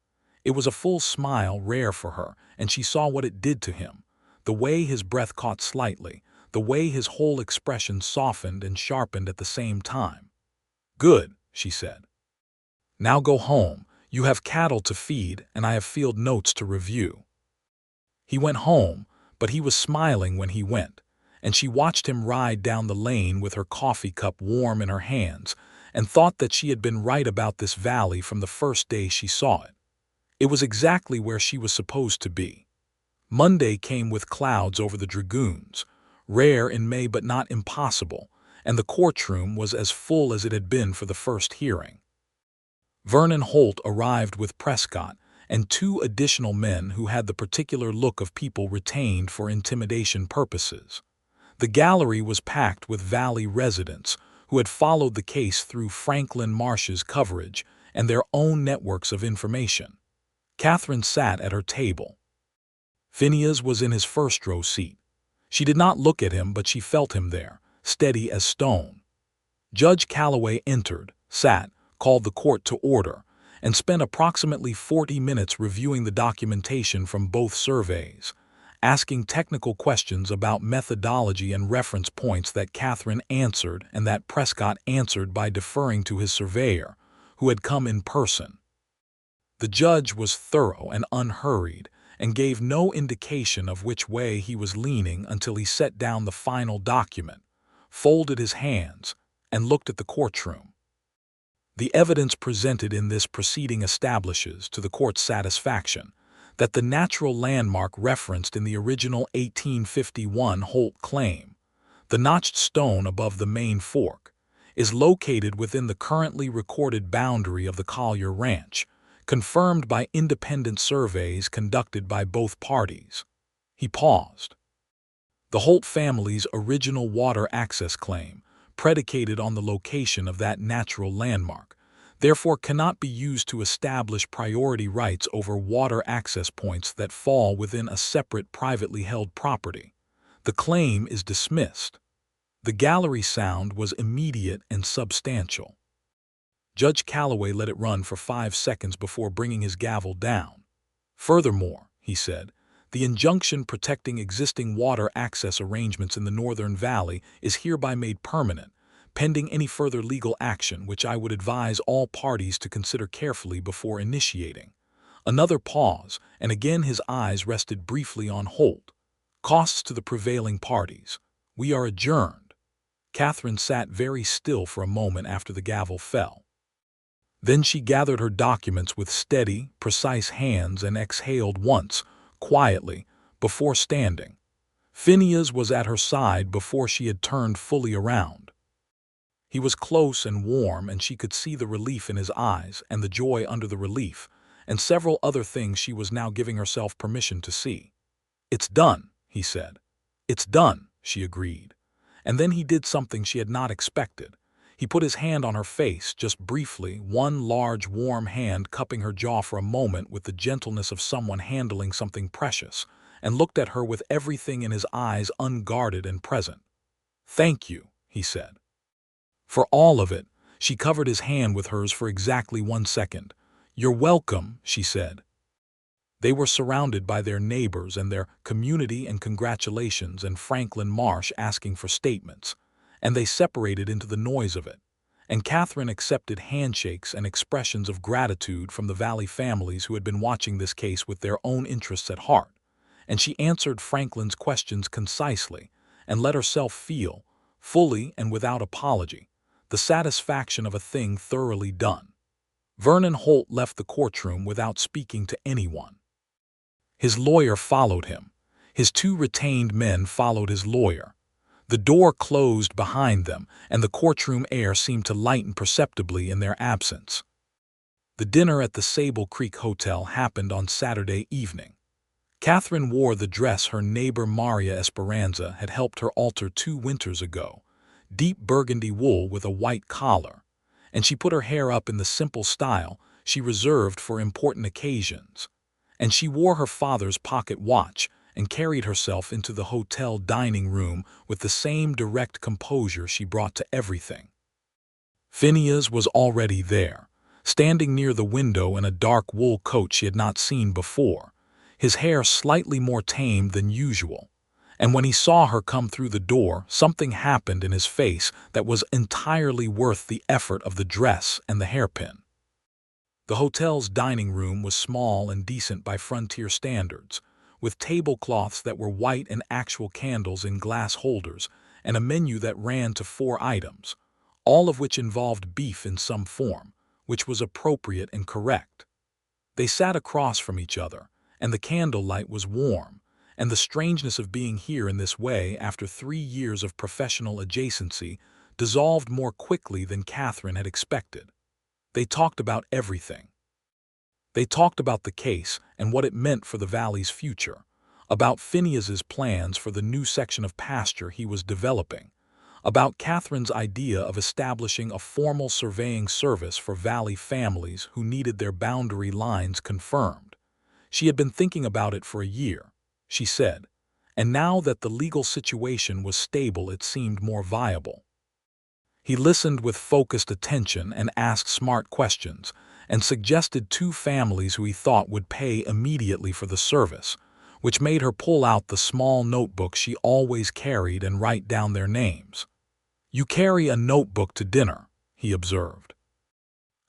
It was a full smile, rare for her, and she saw what it did to him, the way his breath caught slightly, the way his whole expression softened and sharpened at the same time. "Good," she said. "Now go home. You have cattle to feed, and I have field notes to review." He went home, but he was smiling when he went, and she watched him ride down the lane with her coffee cup warm in her hands, and thought that she had been right about this valley from the first day she saw it. It was exactly where she was supposed to be. Monday came with clouds over the dragoons, rare in May but not impossible, and the courtroom was as full as it had been for the first hearing. Vernon Holt arrived with Prescott and 2 additional men who had the particular look of people retained for intimidation purposes. The gallery was packed with Valley residents who had followed the case through Franklin Marsh's coverage and their own networks of information. Catherine sat at her table. Phineas was in his first-row seat. She did not look at him, but she felt him there, steady as stone. Judge Calloway entered, sat, called the court to order, and spent approximately 40 minutes reviewing the documentation from both surveys, asking technical questions about methodology and reference points that Catherine answered and that Prescott answered by deferring to his surveyor, who had come in person. The judge was thorough and unhurried, and gave no indication of which way he was leaning until he set down the final document, folded his hands, and looked at the courtroom. The evidence presented in this proceeding establishes, to the court's satisfaction, that the natural landmark referenced in the original 1851 Holt claim, the notched stone above the main fork, is located within the currently recorded boundary of the Collier Ranch, confirmed by independent surveys conducted by both parties. He paused. The Holt family's original water access claim, predicated on the location of that natural landmark, therefore cannot be used to establish priority rights over water access points that fall within a separate privately held property. The claim is dismissed. The gallery sound was immediate and substantial. Judge Calloway let it run for 5 seconds before bringing his gavel down. "Furthermore," he said, "the injunction protecting existing water access arrangements in the Northern Valley is hereby made permanent, pending any further legal action which I would advise all parties to consider carefully before initiating." Another pause, and again his eyes rested briefly on Holt. "Costs to the prevailing parties. We are adjourned." Catherine sat very still for a moment after the gavel fell. Then she gathered her documents with steady, precise hands and exhaled once, quietly, before standing. Phineas was at her side before she had turned fully around. He was close and warm, and she could see the relief in his eyes and the joy under the relief, and several other things she was now giving herself permission to see. "It's done," he said. "It's done," she agreed. And then he did something she had not expected. He put his hand on her face, just briefly, one large, warm hand cupping her jaw for a moment with the gentleness of someone handling something precious, and looked at her with everything in his eyes unguarded and present. "Thank you," he said. "For all of it." She covered his hand with hers for exactly 1 second. "You're welcome," she said. They were surrounded by their neighbors and their community and congratulations and Franklin Marsh asking for statements. and they separated into the noise of it. And Catherine accepted handshakes and expressions of gratitude from the Valley families who had been watching this case with their own interests at heart. And she answered Franklin's questions concisely and let herself feel, fully and without apology, the satisfaction of a thing thoroughly done. Vernon Holt left the courtroom without speaking to anyone. His lawyer followed him. His 2 retained men followed his lawyer. The door closed behind them, and the courtroom air seemed to lighten perceptibly in their absence. The dinner at the Sable Creek Hotel happened on Saturday evening. Catherine wore the dress her neighbor Maria Esperanza had helped her alter 2 winters ago, deep burgundy wool with a white collar, and she put her hair up in the simple style she reserved for important occasions. And she wore her father's pocket watch and carried herself into the hotel dining room with the same direct composure she brought to everything. Phineas was already there, standing near the window in a dark wool coat she had not seen before, his hair slightly more tamed than usual. And when he saw her come through the door, something happened in his face that was entirely worth the effort of the dress and the hairpin. The hotel's dining room was small and decent by frontier standards, with tablecloths that were white and actual candles in glass holders, and a menu that ran to 4 items, all of which involved beef in some form, which was appropriate and correct. They sat across from each other, and the candlelight was warm, and the strangeness of being here in this way after 3 years of professional adjacency dissolved more quickly than Catherine had expected. They talked about everything. They talked about the case and what it meant for the Valley's future, about Phineas's plans for the new section of pasture he was developing, about Catherine's idea of establishing a formal surveying service for Valley families who needed their boundary lines confirmed. She had been thinking about it for a year, she said, and now that the legal situation was stable it seemed more viable. He listened with focused attention and asked smart questions, and suggested 2 families who he thought would pay immediately for the service, which made her pull out the small notebook she always carried and write down their names. "You carry a notebook to dinner," he observed.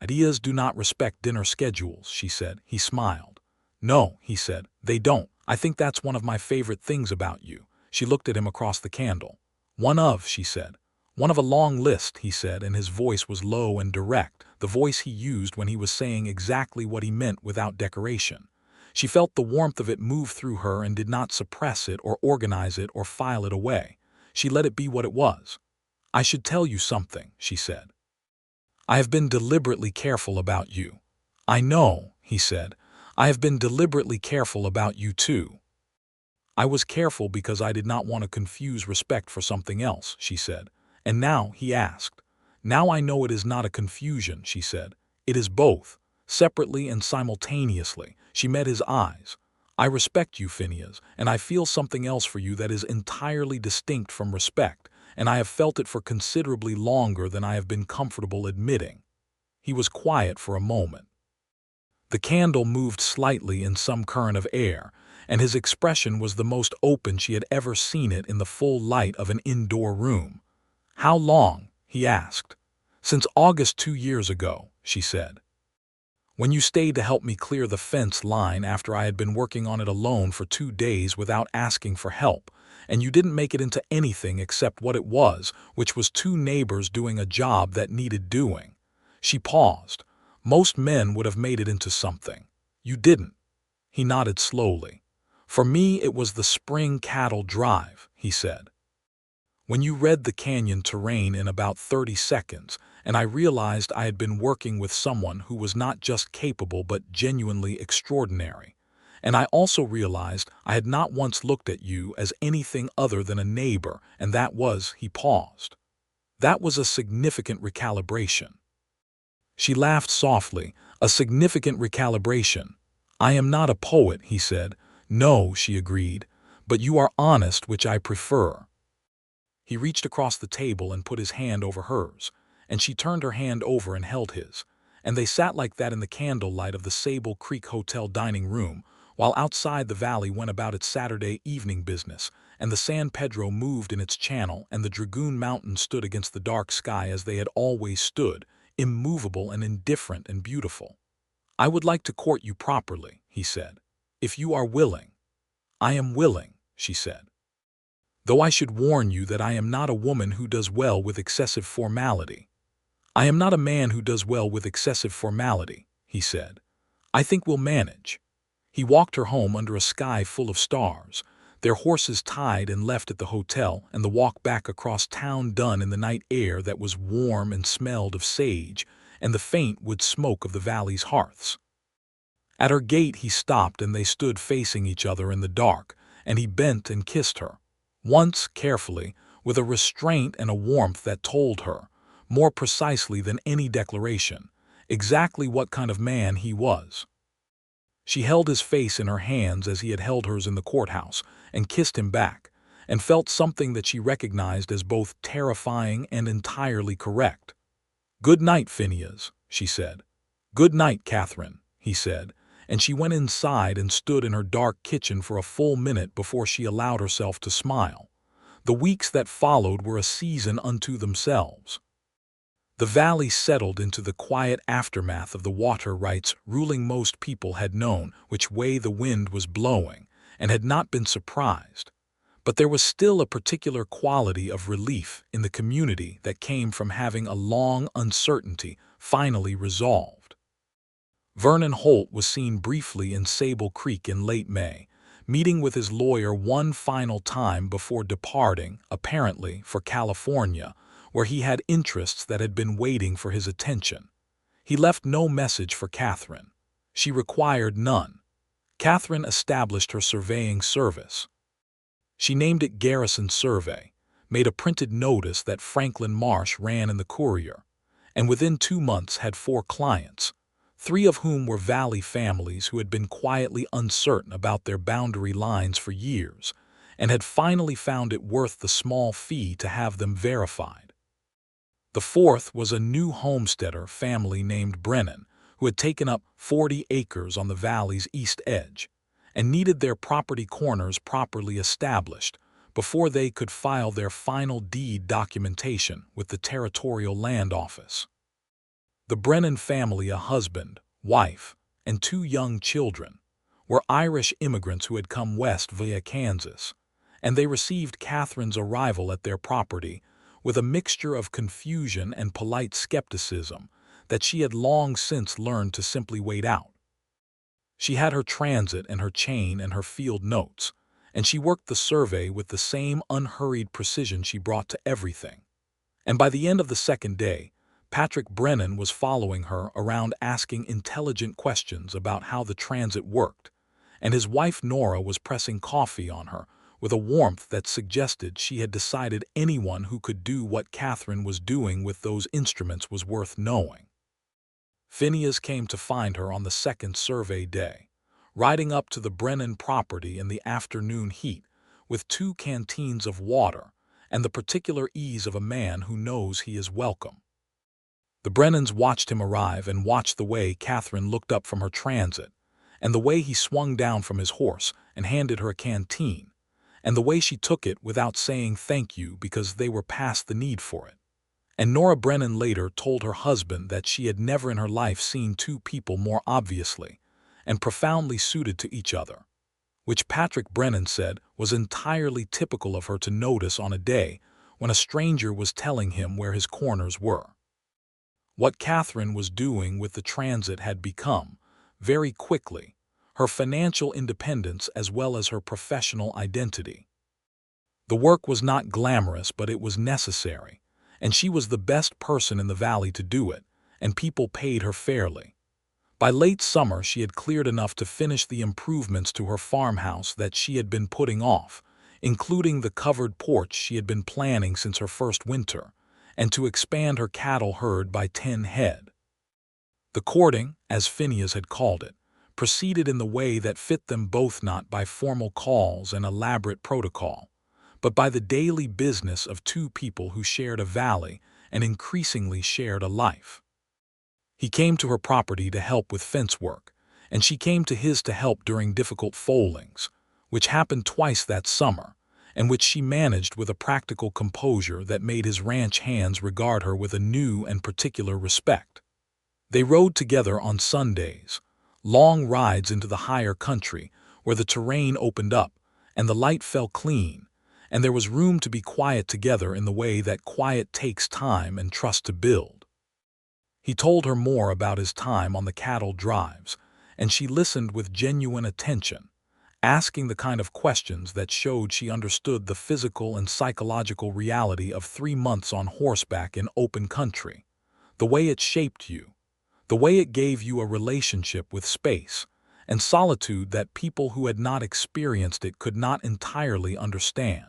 "Ideas do not respect dinner schedules," she said. He smiled. "No," he said, "they don't. I think that's one of my favorite things about you." She looked at him across the candle. "One of," she said. "One of a long list," he said, and his voice was low and direct, the voice he used when he was saying exactly what he meant without decoration. She felt the warmth of it move through her and did not suppress it or organize it or file it away. She let it be what it was. "I should tell you something," she said. "I have been deliberately careful about you." "I know," he said. "I have been deliberately careful about you too." "I was careful because I did not want to confuse respect for something else," she said. "And now," he asked. "Now I know it is not a confusion," she said. "It is both, separately and simultaneously." She met his eyes. "I respect you, Phineas, and I feel something else for you that is entirely distinct from respect, and I have felt it for considerably longer than I have been comfortable admitting." He was quiet for a moment. The candle moved slightly in some current of air, and his expression was the most open she had ever seen it in the full light of an indoor room. "How long?" he asked. "Since August 2 years ago," she said. "When you stayed to help me clear the fence line after I had been working on it alone for 2 days without asking for help, and you didn't make it into anything except what it was, which was 2 neighbors doing a job that needed doing." She paused. "Most men would have made it into something. You didn't." He nodded slowly. "For me it was the spring cattle drive," he said. "When you read the canyon terrain in about 30 seconds, and I realized I had been working with someone who was not just capable but genuinely extraordinary. And I also realized I had not once looked at you as anything other than a neighbor, and that was," he paused. "That was a significant recalibration." She laughed softly. "A significant recalibration." "I am not a poet," he said. "No," she agreed, "but you are honest, which I prefer." He reached across the table and put his hand over hers, and she turned her hand over and held his, and they sat like that in the candlelight of the Sable Creek Hotel dining room, while outside the Valley went about its Saturday evening business, and the San Pedro moved in its channel, and the Dragoon Mountains stood against the dark sky as they had always stood, immovable and indifferent and beautiful. "I would like to court you properly," he said, "if you are willing." "I am willing," she said. "Though I should warn you that I am not a woman who does well with excessive formality." "I am not a man who does well with excessive formality," he said. "I think we'll manage." He walked her home under a sky full of stars, their horses tied and left at the hotel, and the walk back across town done in the night air that was warm and smelled of sage and the faint wood smoke of the valley's hearths. At her gate he stopped, and they stood facing each other in the dark, and he bent and kissed her, once carefully, with a restraint and a warmth that told her, more precisely than any declaration, exactly what kind of man he was. She held his face in her hands as he had held hers in the courthouse, and kissed him back, and felt something that she recognized as both terrifying and entirely correct. "Good night, Phineas," she said. "Good night, Catherine," he said, and she went inside and stood in her dark kitchen for a full minute before she allowed herself to smile. The weeks that followed were a season unto themselves. The valley settled into the quiet aftermath of the water rights ruling. Most people had known which way the wind was blowing and had not been surprised. But there was still a particular quality of relief in the community that came from having a long uncertainty finally resolved. Vernon Holt was seen briefly in Sable Creek in late May, meeting with his lawyer one final time before departing, apparently for California, where he had interests that had been waiting for his attention. He left no message for Catherine. She required none. Catherine established her surveying service. She named it Garrison Survey, made a printed notice that Franklin Marsh ran in the Courier, and within 2 months had 4 clients, 3 of whom were Valley families who had been quietly uncertain about their boundary lines for years, and had finally found it worth the small fee to have them verified. The 4th was a new homesteader family named Brennan, who had taken up 40 acres on the valley's east edge, and needed their property corners properly established before they could file their final deed documentation with the Territorial Land Office. The Brennan family, a husband, wife, and 2 young children, were Irish immigrants who had come west via Kansas, and they received Catherine's arrival at their property with a mixture of confusion and polite skepticism that she had long since learned to simply wait out. She had her transit and her chain and her field notes, and she worked the survey with the same unhurried precision she brought to everything. And by the end of the 2nd day, Patrick Brennan was following her around asking intelligent questions about how the transit worked, and his wife Nora was pressing coffee on her with a warmth that suggested she had decided anyone who could do what Catherine was doing with those instruments was worth knowing. Phineas came to find her on the 2nd survey day, riding up to the Brennan property in the afternoon heat with 2 canteens of water and the particular ease of a man who knows he is welcome. The Brennans watched him arrive and watched the way Catherine looked up from her transit, and the way he swung down from his horse and handed her a canteen, and the way she took it without saying thank you because they were past the need for it. And Nora Brennan later told her husband that she had never in her life seen 2 people more obviously and profoundly suited to each other, which Patrick Brennan said was entirely typical of her to notice on a day when a stranger was telling him where his corners were. What Catherine was doing with the transit had become, very quickly, her financial independence as well as her professional identity. The work was not glamorous, but it was necessary, and she was the best person in the valley to do it, and people paid her fairly. By late summer she had cleared enough to finish the improvements to her farmhouse that she had been putting off, including the covered porch she had been planning since her first winter, and to expand her cattle herd by 10 head. The courting, as Phineas had called it, proceeded in the way that fit them both, not by formal calls and elaborate protocol, but by the daily business of 2 people who shared a valley and increasingly shared a life. He came to her property to help with fence work, and she came to his to help during difficult foalings, which happened twice that summer, and which she managed with a practical composure that made his ranch hands regard her with a new and particular respect. They rode together on Sundays, long rides into the higher country where the terrain opened up and the light fell clean, and there was room to be quiet together in the way that quiet takes time and trust to build. He told her more about his time on the cattle drives, and she listened with genuine attention, asking the kind of questions that showed she understood the physical and psychological reality of 3 months on horseback in open country, the way it shaped you, the way it gave you a relationship with space and solitude that people who had not experienced it could not entirely understand.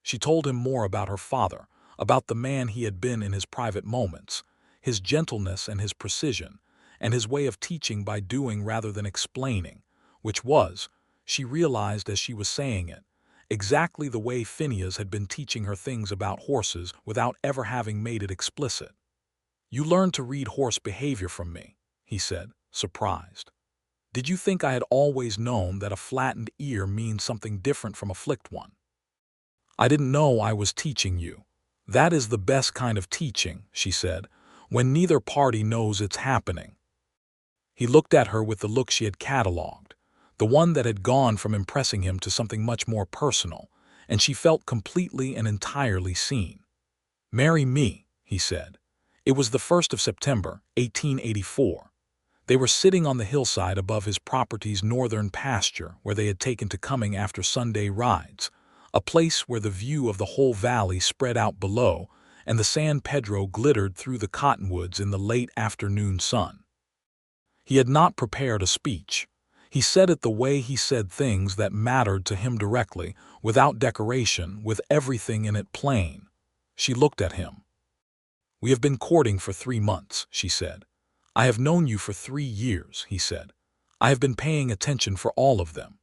She told him more about her father, about the man he had been in his private moments, his gentleness and his precision, and his way of teaching by doing rather than explaining, which was, she realized as she was saying it, exactly the way Phineas had been teaching her things about horses without ever having made it explicit. "You learned to read horse behavior from me," he said, surprised. "Did you think I had always known that a flattened ear means something different from a flicked one?" "I didn't know I was teaching you. That is the best kind of teaching," she said, "when neither party knows it's happening." He looked at her with the look she had catalogued, the one that had gone from impressing him to something much more personal, and she felt completely and entirely seen. "Marry me," he said. It was the 1st of September, 1884. They were sitting on the hillside above his property's northern pasture where they had taken to coming after Sunday rides, a place where the view of the whole valley spread out below and the San Pedro glittered through the cottonwoods in the late afternoon sun. He had not prepared a speech. He said it the way he said things that mattered to him directly, without decoration, with everything in it plain. She looked at him. "We have been courting for 3 months, she said. "I have known you for 3 years, he said. "I have been paying attention for all of them."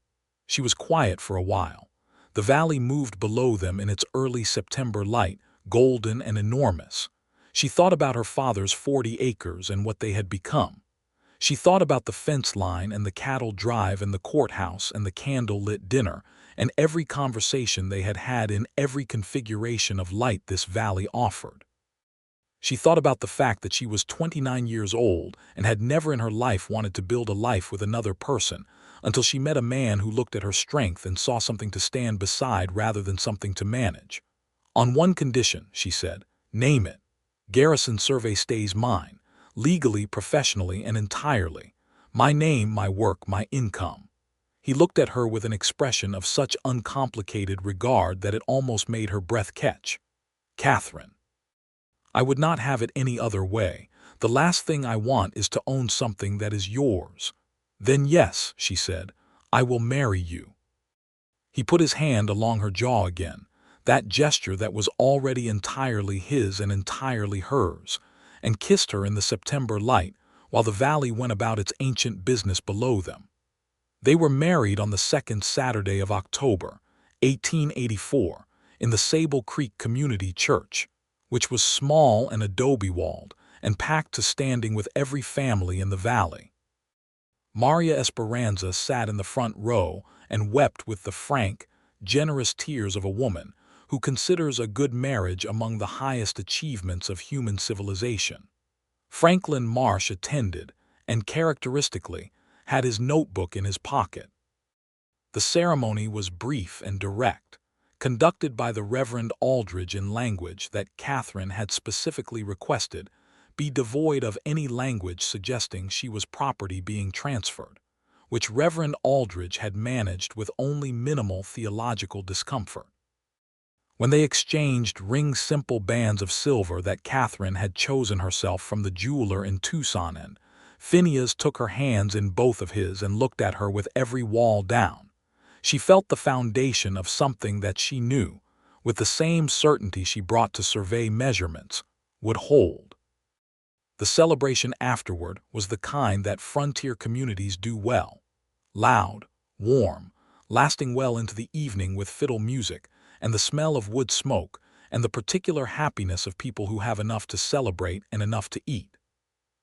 She was quiet for a while. The valley moved below them in its early September light, golden and enormous. She thought about her father's 40 acres and what they had become. She thought about the fence line and the cattle drive and the courthouse and the candle-lit dinner and every conversation they had had in every configuration of light this valley offered. She thought about the fact that she was 29 years old and had never in her life wanted to build a life with another person until she met a man who looked at her strength and saw something to stand beside rather than something to manage. "On one condition," she said. "Name it. Garrison Survey stays mine, legally, professionally, and entirely. My name, my work, my income." He looked at her with an expression of such uncomplicated regard that it almost made her breath catch. "Catherine, I would not have it any other way. The last thing I want is to own something that is yours." "Then yes," she said, "I will marry you." He put his hand along her jaw again, that gesture that was already entirely his and entirely hers, and kissed her in the September light while the valley went about its ancient business below them. They were married on the 2nd Saturday of October, 1884, in the Sable Creek Community Church, which was small and adobe-walled and packed to standing with every family in the valley. Maria Esperanza sat in the front row and wept with the frank, generous tears of a woman who considers a good marriage among the highest achievements of human civilization. Franklin Marsh attended, and characteristically, had his notebook in his pocket. The ceremony was brief and direct, conducted by the Reverend Aldridge in language that Catherine had specifically requested be devoid of any language suggesting she was property being transferred, which Reverend Aldridge had managed with only minimal theological discomfort. When they exchanged ring-simple bands of silver that Catherine had chosen herself from the jeweler in Tucson, and Phineas took her hands in both of his and looked at her with every wall down, she felt the foundation of something that she knew, with the same certainty she brought to survey measurements, would hold. The celebration afterward was the kind that frontier communities do well. Loud, warm, lasting well into the evening with fiddle music and the smell of wood smoke and the particular happiness of people who have enough to celebrate and enough to eat.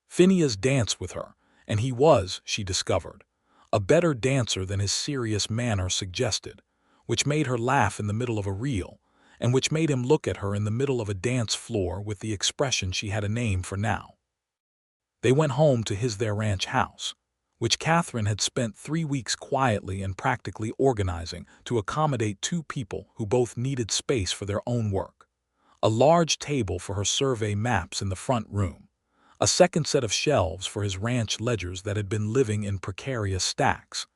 Phineas danced with her, and he was, she discovered, a better dancer than his serious manner suggested, which made her laugh in the middle of a reel, and which made him look at her in the middle of a dance floor with the expression she had a name for now. They went home to their ranch house, which Catherine had spent 3 weeks quietly and practically organizing to accommodate 2 people who both needed space for their own work. A large table for her survey maps in the front room, a second set of shelves for his ranch ledgers that had been living in precarious stacks,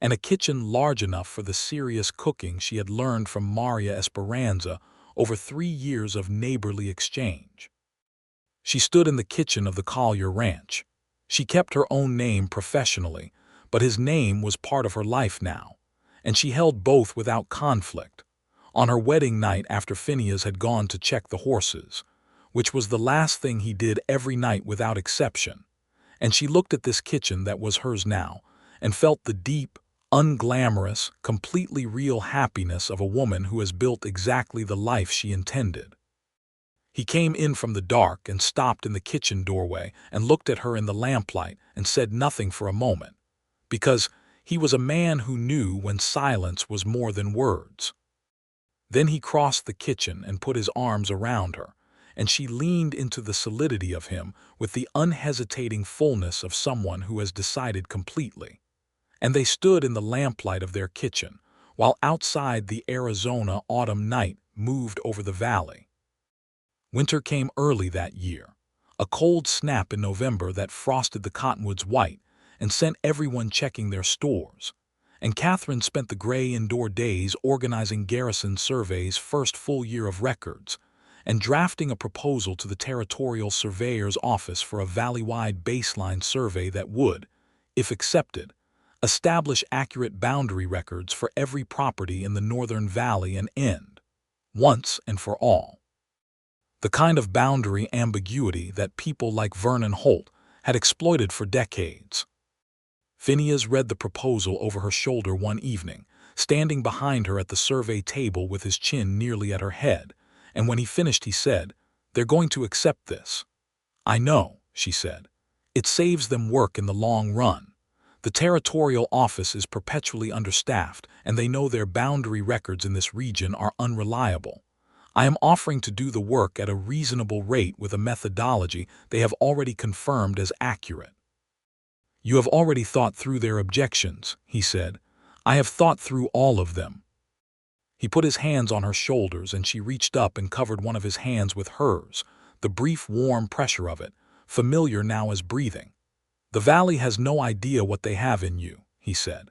and a kitchen large enough for the serious cooking she had learned from Maria Esperanza over 3 years of neighborly exchange. She stood in the kitchen of the Collier ranch. She kept her own name professionally, but his name was part of her life now, and she held both without conflict. On her wedding night after Phineas had gone to check the horses, which was the last thing he did every night without exception, and she looked at this kitchen that was hers now and felt the deep, unglamorous, completely real happiness of a woman who has built exactly the life she intended. He came in from the dark and stopped in the kitchen doorway and looked at her in the lamplight and said nothing for a moment, because he was a man who knew when silence was more than words. Then he crossed the kitchen and put his arms around her, and she leaned into the solidity of him with the unhesitating fullness of someone who has decided completely. And they stood in the lamplight of their kitchen, while outside the Arizona autumn night moved over the valley. Winter came early that year, a cold snap in November that frosted the cottonwoods white and sent everyone checking their stores, and Catherine spent the gray indoor days organizing Garrison Survey's first full year of records and drafting a proposal to the Territorial Surveyor's Office for a valley-wide baseline survey that would, if accepted, establish accurate boundary records for every property in the Northern Valley and end, once and for all, the kind of boundary ambiguity that people like Vernon Holt had exploited for decades. Phineas read the proposal over her shoulder one evening, standing behind her at the survey table with his chin nearly at her head, and when he finished he said, "They're going to accept this." "I know," she said. "It saves them work in the long run. The Territorial Office is perpetually understaffed, and they know their boundary records in this region are unreliable. I am offering to do the work at a reasonable rate with a methodology they have already confirmed as accurate." "You have already thought through their objections," he said. "I have thought through all of them." He put his hands on her shoulders and she reached up and covered one of his hands with hers, the brief warm pressure of it, familiar now as breathing. "The valley has no idea what they have in you," he said.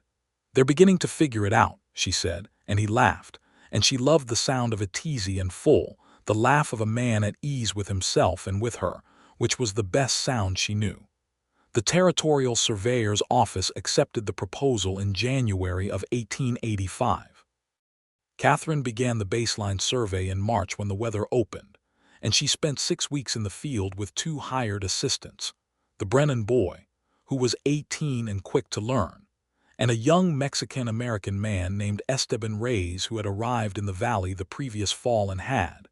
"They're beginning to figure it out," she said, and he laughed, and she loved the sound of it, easy and full, the laugh of a man at ease with himself and with her, which was the best sound she knew. The Territorial Surveyor's Office accepted the proposal in January of 1885. Catherine began the baseline survey in March when the weather opened, and she spent 6 weeks in the field with 2 hired assistants, the Brennan boy, who was 18 and quick to learn, and a young Mexican-American man named Esteban Reyes who had arrived in the valley the previous fall and had,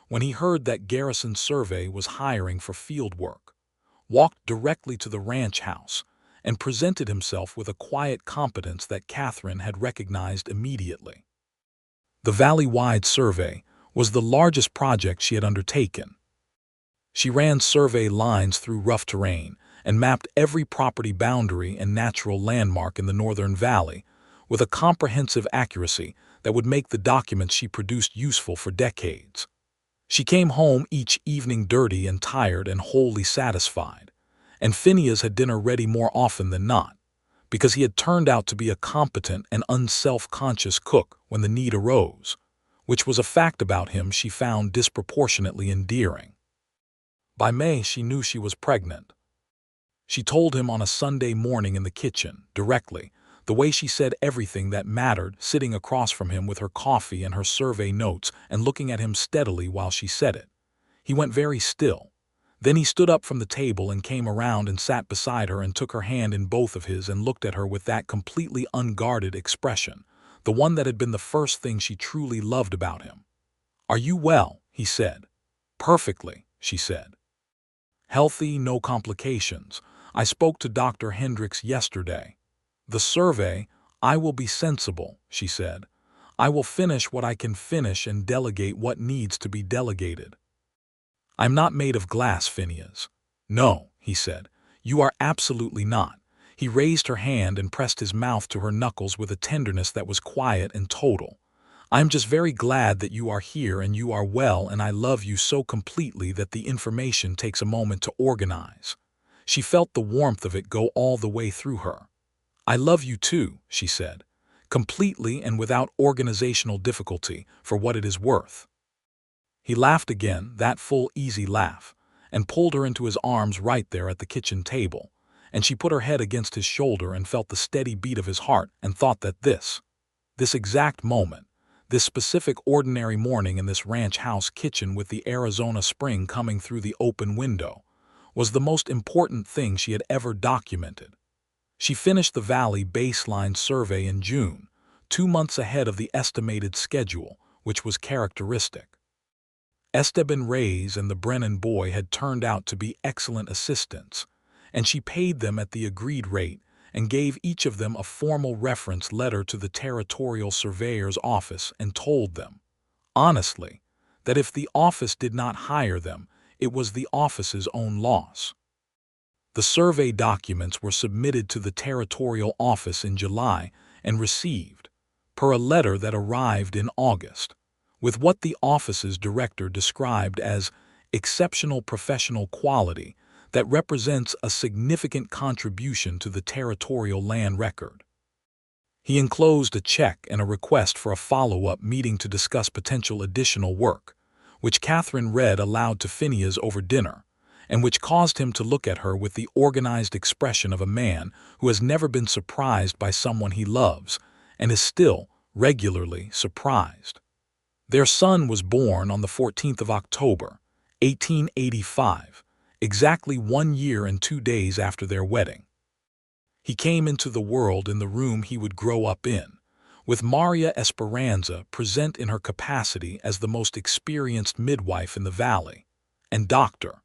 when he heard that Garrison Survey was hiring for field work, walked directly to the ranch house and presented himself with a quiet competence that Catherine had recognized immediately. The valley-wide survey was the largest project she had undertaken. She ran survey lines through rough terrain and mapped every property boundary and natural landmark in the Northern Valley with a comprehensive accuracy that would make the documents she produced useful for decades. She came home each evening dirty and tired and wholly satisfied, and Phineas had dinner ready more often than not, because he had turned out to be a competent and unself-conscious cook when the need arose, which was a fact about him she found disproportionately endearing. By May she knew she was pregnant. She told him on a Sunday morning in the kitchen, directly, the way she said everything that mattered, sitting across from him with her coffee and her survey notes and looking at him steadily while she said it. He went very still. Then he stood up from the table and came around and sat beside her and took her hand in both of his and looked at her with that completely unguarded expression, the one that had been the first thing she truly loved about him. "Are you well?" he said. "Perfectly," she said. "Healthy, no complications. I spoke to Dr. Hendricks yesterday." "The survey, I will be sensible," she said. I will finish what I can finish and delegate what needs to be delegated. I'm not made of glass, Phineas. No, he said. You are absolutely not. He raised her hand and pressed his mouth to her knuckles with a tenderness that was quiet and total. I'm just very glad that you are here and you are well, and I love you so completely that the information takes a moment to organize. She felt the warmth of it go all the way through her. I love you too, she said, completely and without organizational difficulty, for what it is worth. He laughed again, that full, easy laugh, and pulled her into his arms right there at the kitchen table, and she put her head against his shoulder and felt the steady beat of his heart and thought that this exact moment, this specific ordinary morning in this ranch house kitchen with the Arizona spring coming through the open window, was the most important thing she had ever documented. She finished the Valley baseline survey in June, 2 months ahead of the estimated schedule, which was characteristic. Esteban Reyes and the Brennan boy had turned out to be excellent assistants, and she paid them at the agreed rate and gave each of them a formal reference letter to the territorial surveyor's office and told them, honestly, that if the office did not hire them, it was the office's own loss. The survey documents were submitted to the territorial office in July and received, per a letter that arrived in August, with what the office's director described as exceptional professional quality that represents a significant contribution to the territorial land record. He enclosed a check and a request for a follow-up meeting to discuss potential additional work, which Catherine read aloud to Phineas over dinner, and which caused him to look at her with the organized expression of a man who has never been surprised by someone he loves and is still regularly surprised. Their son was born on the 14th of October, 1885, exactly 1 year and 2 days after their wedding. He came into the world in the room he would grow up in, with Maria Esperanza present in her capacity as the most experienced midwife in the valley, and Dr.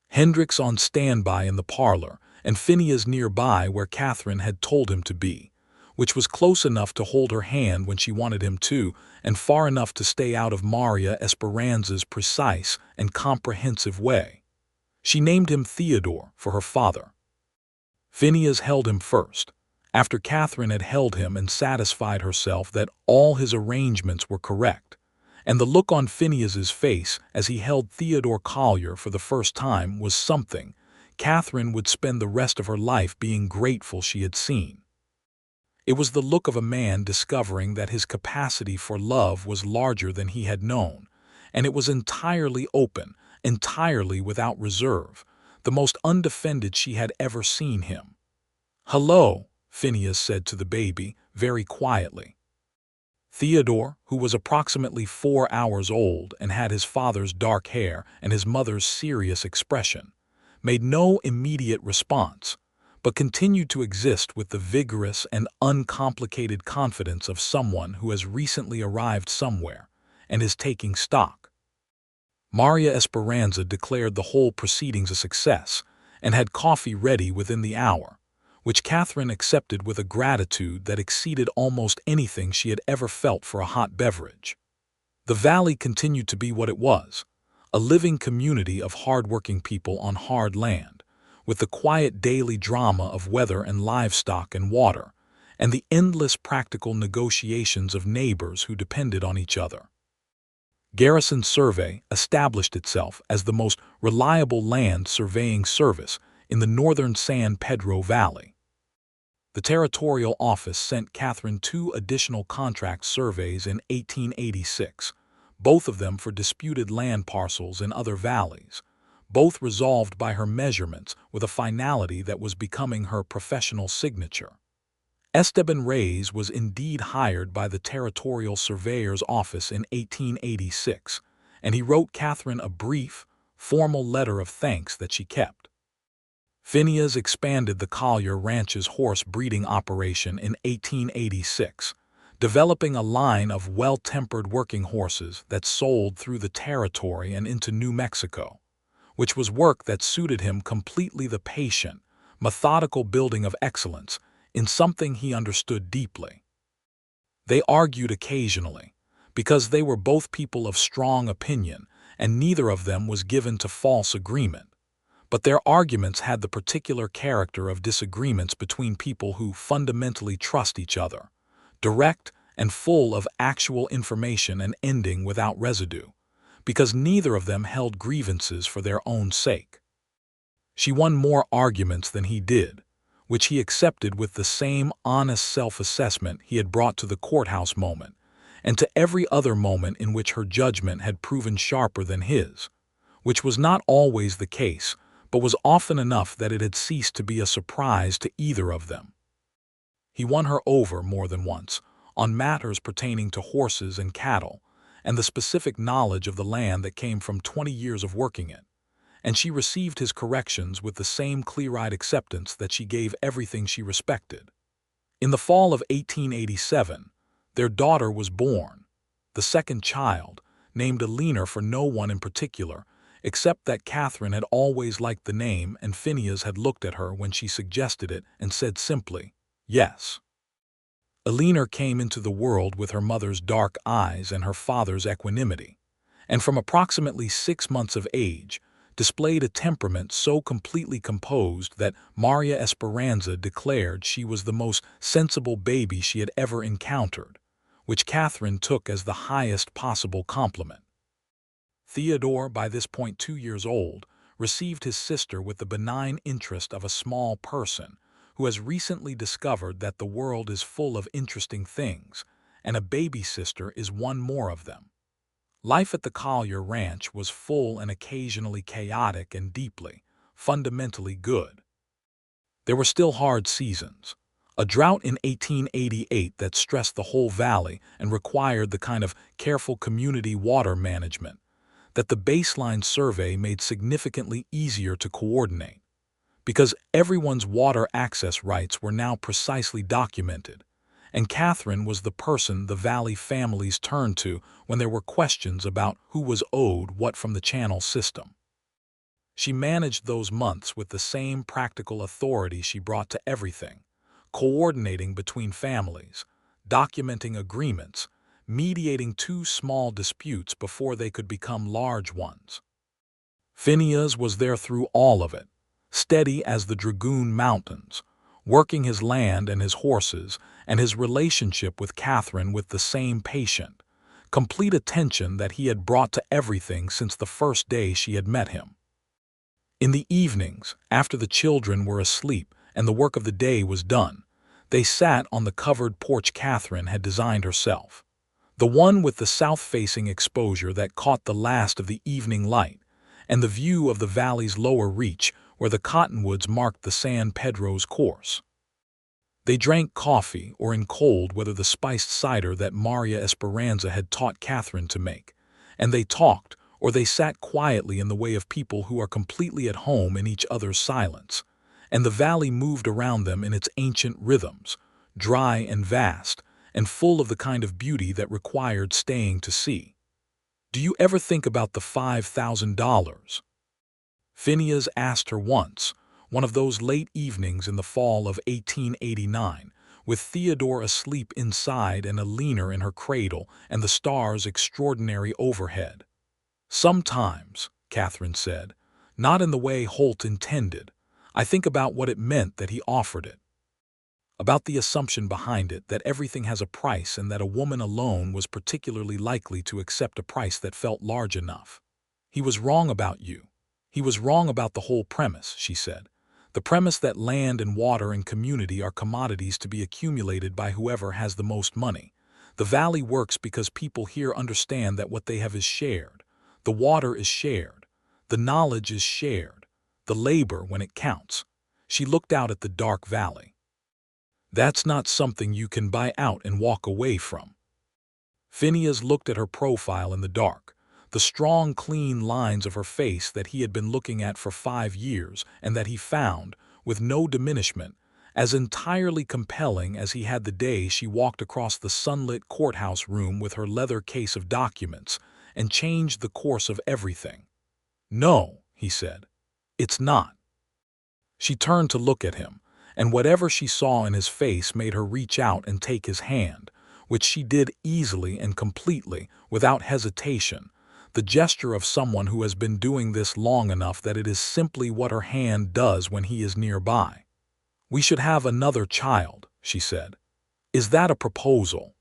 Hendricks on standby in the parlor, and Phineas nearby where Catherine had told him to be, which was close enough to hold her hand when she wanted him to, and far enough to stay out of Maria Esperanza's precise and comprehensive way. She named him Theodore for her father. Phineas held him first, after Catherine had held him and satisfied herself that all his arrangements were correct, and the look on Phineas's face as he held Theodore Collier for the first time was something Catherine would spend the rest of her life being grateful she had seen. It was the look of a man discovering that his capacity for love was larger than he had known, and it was entirely open, entirely without reserve, the most undefended she had ever seen him. "Hello," Phineas said to the baby, very quietly. Theodore, who was approximately 4 hours old and had his father's dark hair and his mother's serious expression, made no immediate response, but continued to exist with the vigorous and uncomplicated confidence of someone who has recently arrived somewhere and is taking stock. Maria Esperanza declared the whole proceedings a success and had coffee ready within the hour, which Catherine accepted with a gratitude that exceeded almost anything she had ever felt for a hot beverage. The valley continued to be what it was, a living community of hard-working people on hard land, with the quiet daily drama of weather and livestock and water, and the endless practical negotiations of neighbors who depended on each other. Garrison Survey established itself as the most reliable land surveying service in the northern San Pedro Valley. The territorial office sent Catherine 2 additional contract surveys in 1886, both of them for disputed land parcels in other valleys, both resolved by her measurements with a finality that was becoming her professional signature. Esteban Reyes was indeed hired by the Territorial Surveyor's Office in 1886, and he wrote Catherine a brief, formal letter of thanks that she kept. Phineas expanded the Collier Ranch's horse breeding operation in 1886, developing a line of well-tempered working horses that sold through the territory and into New Mexico, which was work that suited him completely, the patient, methodical building of excellence in something he understood deeply. They argued occasionally, because they were both people of strong opinion, and neither of them was given to false agreement. But their arguments had the particular character of disagreements between people who fundamentally trust each other, direct and full of actual information and ending without residue, because neither of them held grievances for their own sake. She won more arguments than he did, which he accepted with the same honest self-assessment he had brought to the courthouse moment, and to every other moment in which her judgment had proven sharper than his, which was not always the case, but was often enough that it had ceased to be a surprise to either of them. He won her over more than once, on matters pertaining to horses and cattle, and the specific knowledge of the land that came from 20 years of working it, and she received his corrections with the same clear-eyed acceptance that she gave everything she respected. In the fall of 1887, their daughter was born, the second child, named Alina for no one in particular, except that Catherine had always liked the name and Phineas had looked at her when she suggested it and said simply, yes. Alina came into the world with her mother's dark eyes and her father's equanimity, and from approximately 6 months of age, displayed a temperament so completely composed that Maria Esperanza declared she was the most sensible baby she had ever encountered, which Catherine took as the highest possible compliment. Theodore, by this point 2 years old, received his sister with the benign interest of a small person who has recently discovered that the world is full of interesting things, and a baby sister is one more of them. Life at the Collier Ranch was full and occasionally chaotic and deeply, fundamentally good. There were still hard seasons. A drought in 1888 that stressed the whole valley and required the kind of careful community water management that the baseline survey made significantly easier to coordinate, because everyone's water access rights were now precisely documented, and Catherine was the person the Valley families turned to when there were questions about who was owed what from the channel system. She managed those months with the same practical authority she brought to everything, coordinating between families, documenting agreements, mediating 2 small disputes before they could become large ones. Phineas was there through all of it, steady as the Dragoon Mountains, working his land and his horses and his relationship with Catherine with the same patient, complete attention that he had brought to everything since the first day she had met him. In the evenings, after the children were asleep and the work of the day was done, they sat on the covered porch Catherine had designed herself, the one with the south-facing exposure that caught the last of the evening light, and the view of the valley's lower reach where the cottonwoods marked the San Pedro's course. They drank coffee or in cold weather the spiced cider that Maria Esperanza had taught Catherine to make, and they talked or they sat quietly in the way of people who are completely at home in each other's silence, and the valley moved around them in its ancient rhythms, dry and vast, and full of the kind of beauty that required staying to see. "Do you ever think about the $5,000? Phineas asked her once, one of those late evenings in the fall of 1889, with Theodore asleep inside and Alina in her cradle and the stars extraordinary overhead. "Sometimes," Catherine said, "not in the way Holt intended. I think about what it meant that he offered it. About the assumption behind it that everything has a price and that a woman alone was particularly likely to accept a price that felt large enough. He was wrong about you. He was wrong about the whole premise," she said. "The premise that land and water and community are commodities to be accumulated by whoever has the most money. The valley works because people here understand that what they have is shared. The water is shared. The knowledge is shared. The labor when it counts." She looked out at the dark valley. "That's not something you can buy out and walk away from." Phineas looked at her profile in the dark, the strong, clean lines of her face that he had been looking at for 5 years and that he found, with no diminishment, as entirely compelling as he had the day she walked across the sunlit courthouse room with her leather case of documents and changed the course of everything. "No," he said, "it's not." She turned to look at him, and whatever she saw in his face made her reach out and take his hand, which she did easily and completely, without hesitation, the gesture of someone who has been doing this long enough that it is simply what her hand does when he is nearby. "We should have another child," she said. "Is that a proposal?"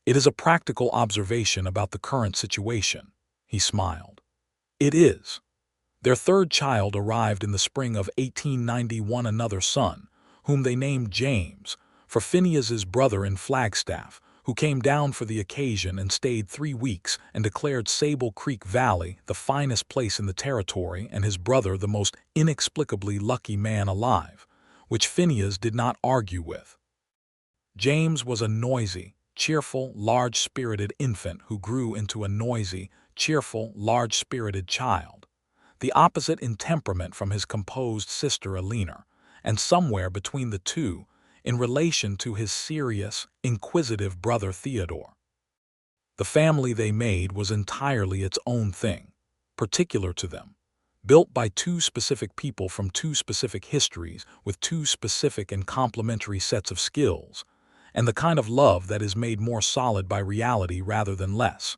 "It is a practical observation about the current situation," he smiled. "It is." Their third child arrived in the spring of 1891, another son, whom they named James, for Phineas's brother in Flagstaff, who came down for the occasion and stayed 3 weeks and declared Sable Creek Valley the finest place in the territory and his brother the most inexplicably lucky man alive, which Phineas did not argue with. James was a noisy, cheerful, large-spirited infant who grew into a noisy, cheerful, large-spirited child, the opposite in temperament from his composed sister Eleanor, and somewhere between the two, in relation to his serious, inquisitive brother Theodore. The family they made was entirely its own thing, particular to them, built by two specific people from two specific histories with two specific and complementary sets of skills, and the kind of love that is made more solid by reality rather than less,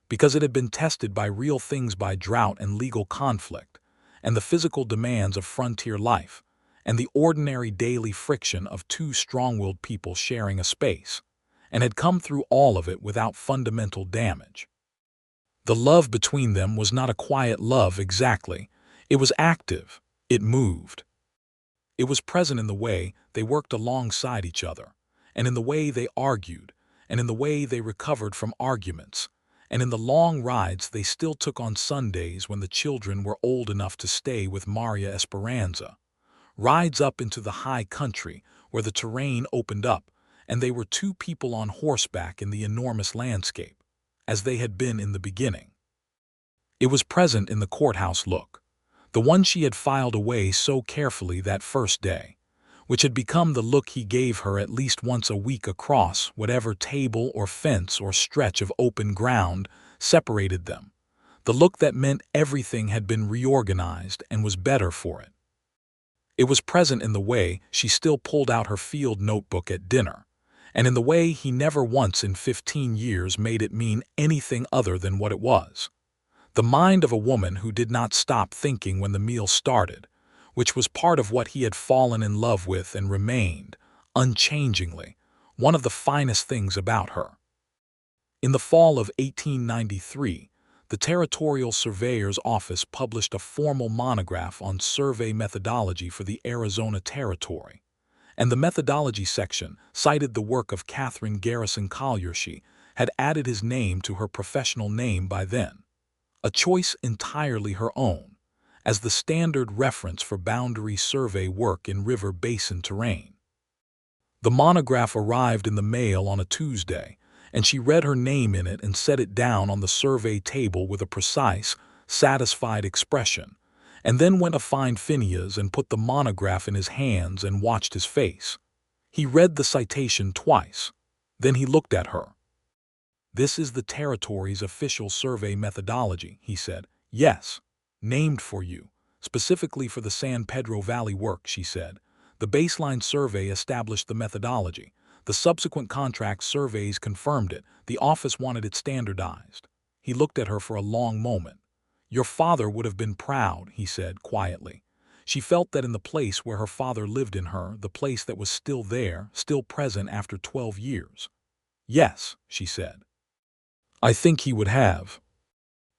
because it had been tested by real things, by drought and legal conflict, and the physical demands of frontier life, and the ordinary daily friction of two strong-willed people sharing a space, and had come through all of it without fundamental damage. The love between them was not a quiet love exactly. It was active. It moved. It was present in the way they worked alongside each other, and in the way they argued, and in the way they recovered from arguments, and in the long rides they still took on Sundays when the children were old enough to stay with Maria Esperanza, rides up into the high country where the terrain opened up, and they were two people on horseback in the enormous landscape, as they had been in the beginning. It was present in the courthouse look, the one she had filed away so carefully that first day, which had become the look he gave her at least once a week across whatever table or fence or stretch of open ground separated them, the look that meant everything had been reorganized and was better for it. It was present in the way she still pulled out her field notebook at dinner, and in the way he never once in 15 years made it mean anything other than what it was. The mind of a woman who did not stop thinking when the meal started, which was part of what he had fallen in love with and remained, unchangingly, one of the finest things about her. In the fall of 1893, the Territorial Surveyor's Office published a formal monograph on survey methodology for the Arizona Territory, and the methodology section cited the work of Catherine Garrison Collier. She had added his name to her professional name by then, a choice entirely her own, as the standard reference for boundary survey work in river basin terrain. The monograph arrived in the mail on a Tuesday, and she read her name in it and set it down on the survey table with a precise, satisfied expression, and then went to find Phineas and put the monograph in his hands and watched his face. He read the citation twice. Then he looked at her. "This is the territory's official survey methodology," he said. "Yes, named for you, specifically for the San Pedro Valley work," she said. "The baseline survey established the methodology. The subsequent contract surveys confirmed it. The office wanted it standardized." He looked at her for a long moment. "Your father would have been proud," he said quietly. She felt that in the place where her father lived in her, the place that was still there, still present after 12 years. "Yes," she said. "I think he would have."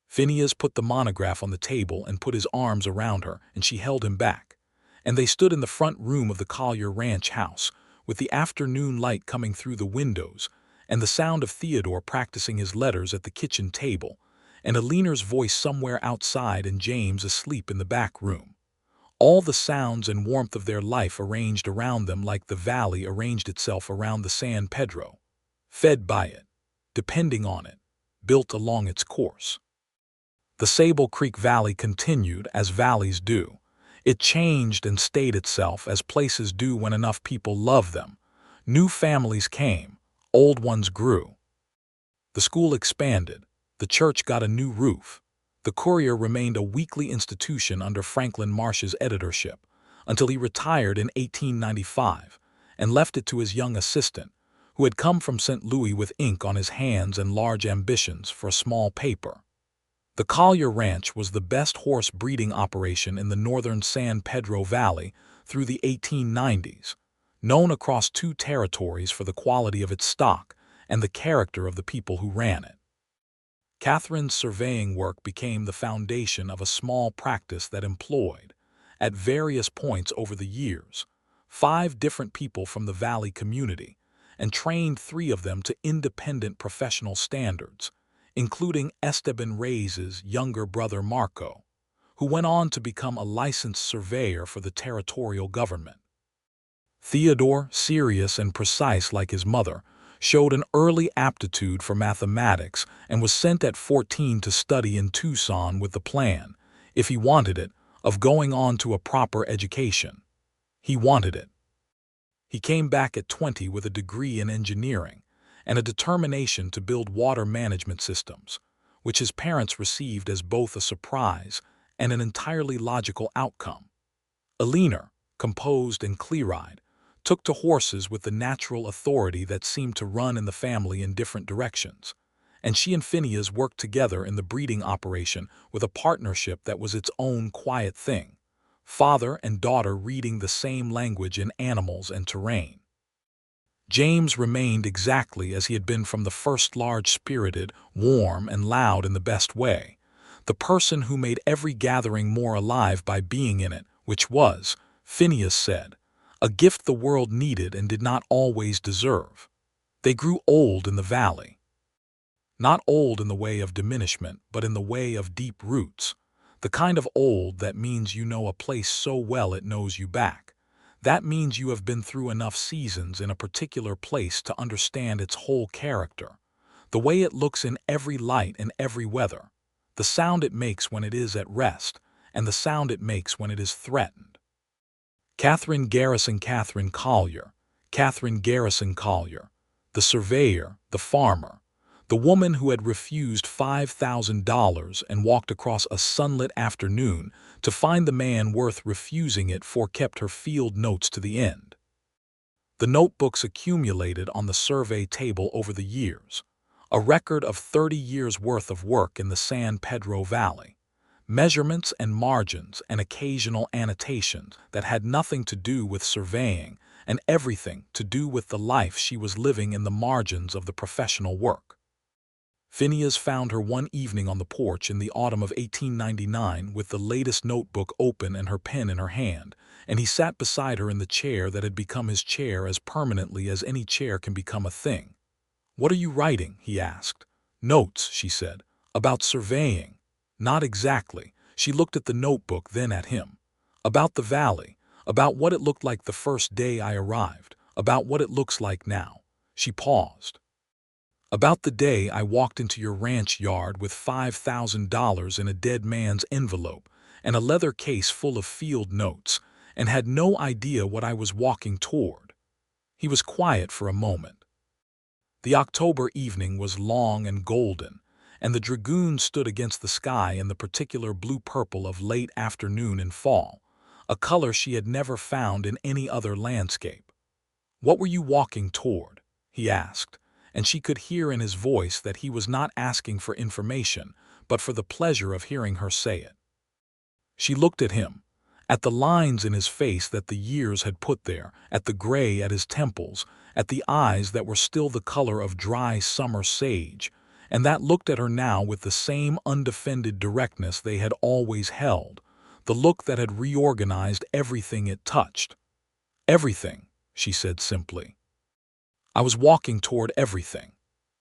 Phineas put the monograph on the table and put his arms around her, and she held him back, and they stood in the front room of the Collier ranch house, with the afternoon light coming through the windows, and the sound of Theodore practicing his letters at the kitchen table, and Eleanor's voice somewhere outside and James asleep in the back room. All the sounds and warmth of their life arranged around them like the valley arranged itself around the San Pedro, fed by it, depending on it, built along its course. The Sable Creek Valley continued as valleys do. It changed and stayed itself as places do when enough people love them. New families came, old ones grew. The school expanded. The church got a new roof. The Courier remained a weekly institution under Franklin Marsh's editorship until he retired in 1895 and left it to his young assistant, who had come from St. Louis with ink on his hands and large ambitions for a small paper. The Collier Ranch was the best horse breeding operation in the northern San Pedro Valley through the 1890s, known across 2 territories for the quality of its stock and the character of the people who ran it. Catherine's surveying work became the foundation of a small practice that employed, at various points over the years, 5 different people from the valley community and trained 3 of them to independent professional standards, including Esteban Reyes's younger brother Marco, who went on to become a licensed surveyor for the territorial government. Theodore, serious and precise like his mother, showed an early aptitude for mathematics and was sent at 14 to study in Tucson with the plan, if he wanted it, of going on to a proper education. He wanted it. He came back at 20 with a degree in engineering and a determination to build water management systems, which his parents received as both a surprise and an entirely logical outcome. Eleanor, composed and clear-eyed, took to horses with the natural authority that seemed to run in the family in different directions, and she and Phineas worked together in the breeding operation with a partnership that was its own quiet thing, father and daughter reading the same language in animals and terrain. James remained exactly as he had been from the first, large-spirited, warm and loud in the best way, the person who made every gathering more alive by being in it, which was, Phineas said, a gift the world needed and did not always deserve. They grew old in the valley. Not old in the way of diminishment, but in the way of deep roots, the kind of old that means you know a place so well it knows you back. That means you have been through enough seasons in a particular place to understand its whole character, the way it looks in every light and every weather, the sound it makes when it is at rest, and the sound it makes when it is threatened. Catherine Garrison Collier, the surveyor, the farmer, the woman who had refused $5,000 and walked across a sunlit afternoon to find the man worth refusing it for, kept her field notes to the end. The notebooks accumulated on the survey table over the years, a record of 30 years' worth of work in the San Pedro Valley, measurements and margins and occasional annotations that had nothing to do with surveying and everything to do with the life she was living in the margins of the professional work. Phineas found her one evening on the porch in the autumn of 1899 with the latest notebook open and her pen in her hand, and he sat beside her in the chair that had become his chair as permanently as any chair can become a thing. "What are you writing?" he asked. "Notes," she said, "about surveying." "Not exactly." She looked at the notebook, then at him. "About the valley, about what it looked like the first day I arrived, about what it looks like now." She paused. "About the day I walked into your ranch yard with $5,000 in a dead man's envelope and a leather case full of field notes, and had no idea what I was walking toward." He was quiet for a moment. The October evening was long and golden, and the dragoon stood against the sky in the particular blue-purple of late afternoon in fall, a color she had never found in any other landscape. "What were you walking toward?" he asked, and she could hear in his voice that he was not asking for information, but for the pleasure of hearing her say it. She looked at him, at the lines in his face that the years had put there, at the gray at his temples, at the eyes that were still the color of dry summer sage, and that looked at her now with the same undefended directness they had always held, the look that had reorganized everything it touched. "Everything," she said simply. "I was walking toward everything."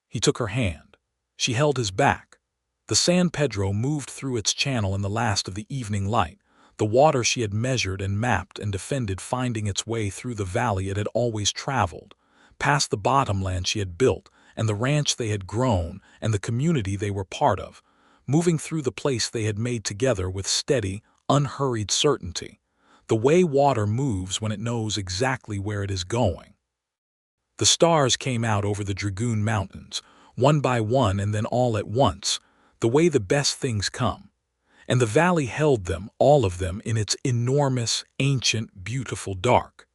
He took her hand. She held his back. The San Pedro moved through its channel in the last of the evening light, the water she had measured and mapped and defended finding its way through the valley it had always traveled, past the bottomland she had built, and the ranch they had grown, and the community they were part of, moving through the place they had made together with steady, unhurried certainty, the way water moves when it knows exactly where it is going. The stars came out over the Dragoon Mountains, one by one and then all at once, the way the best things come, and the valley held them, all of them, in its enormous, ancient, beautiful dark.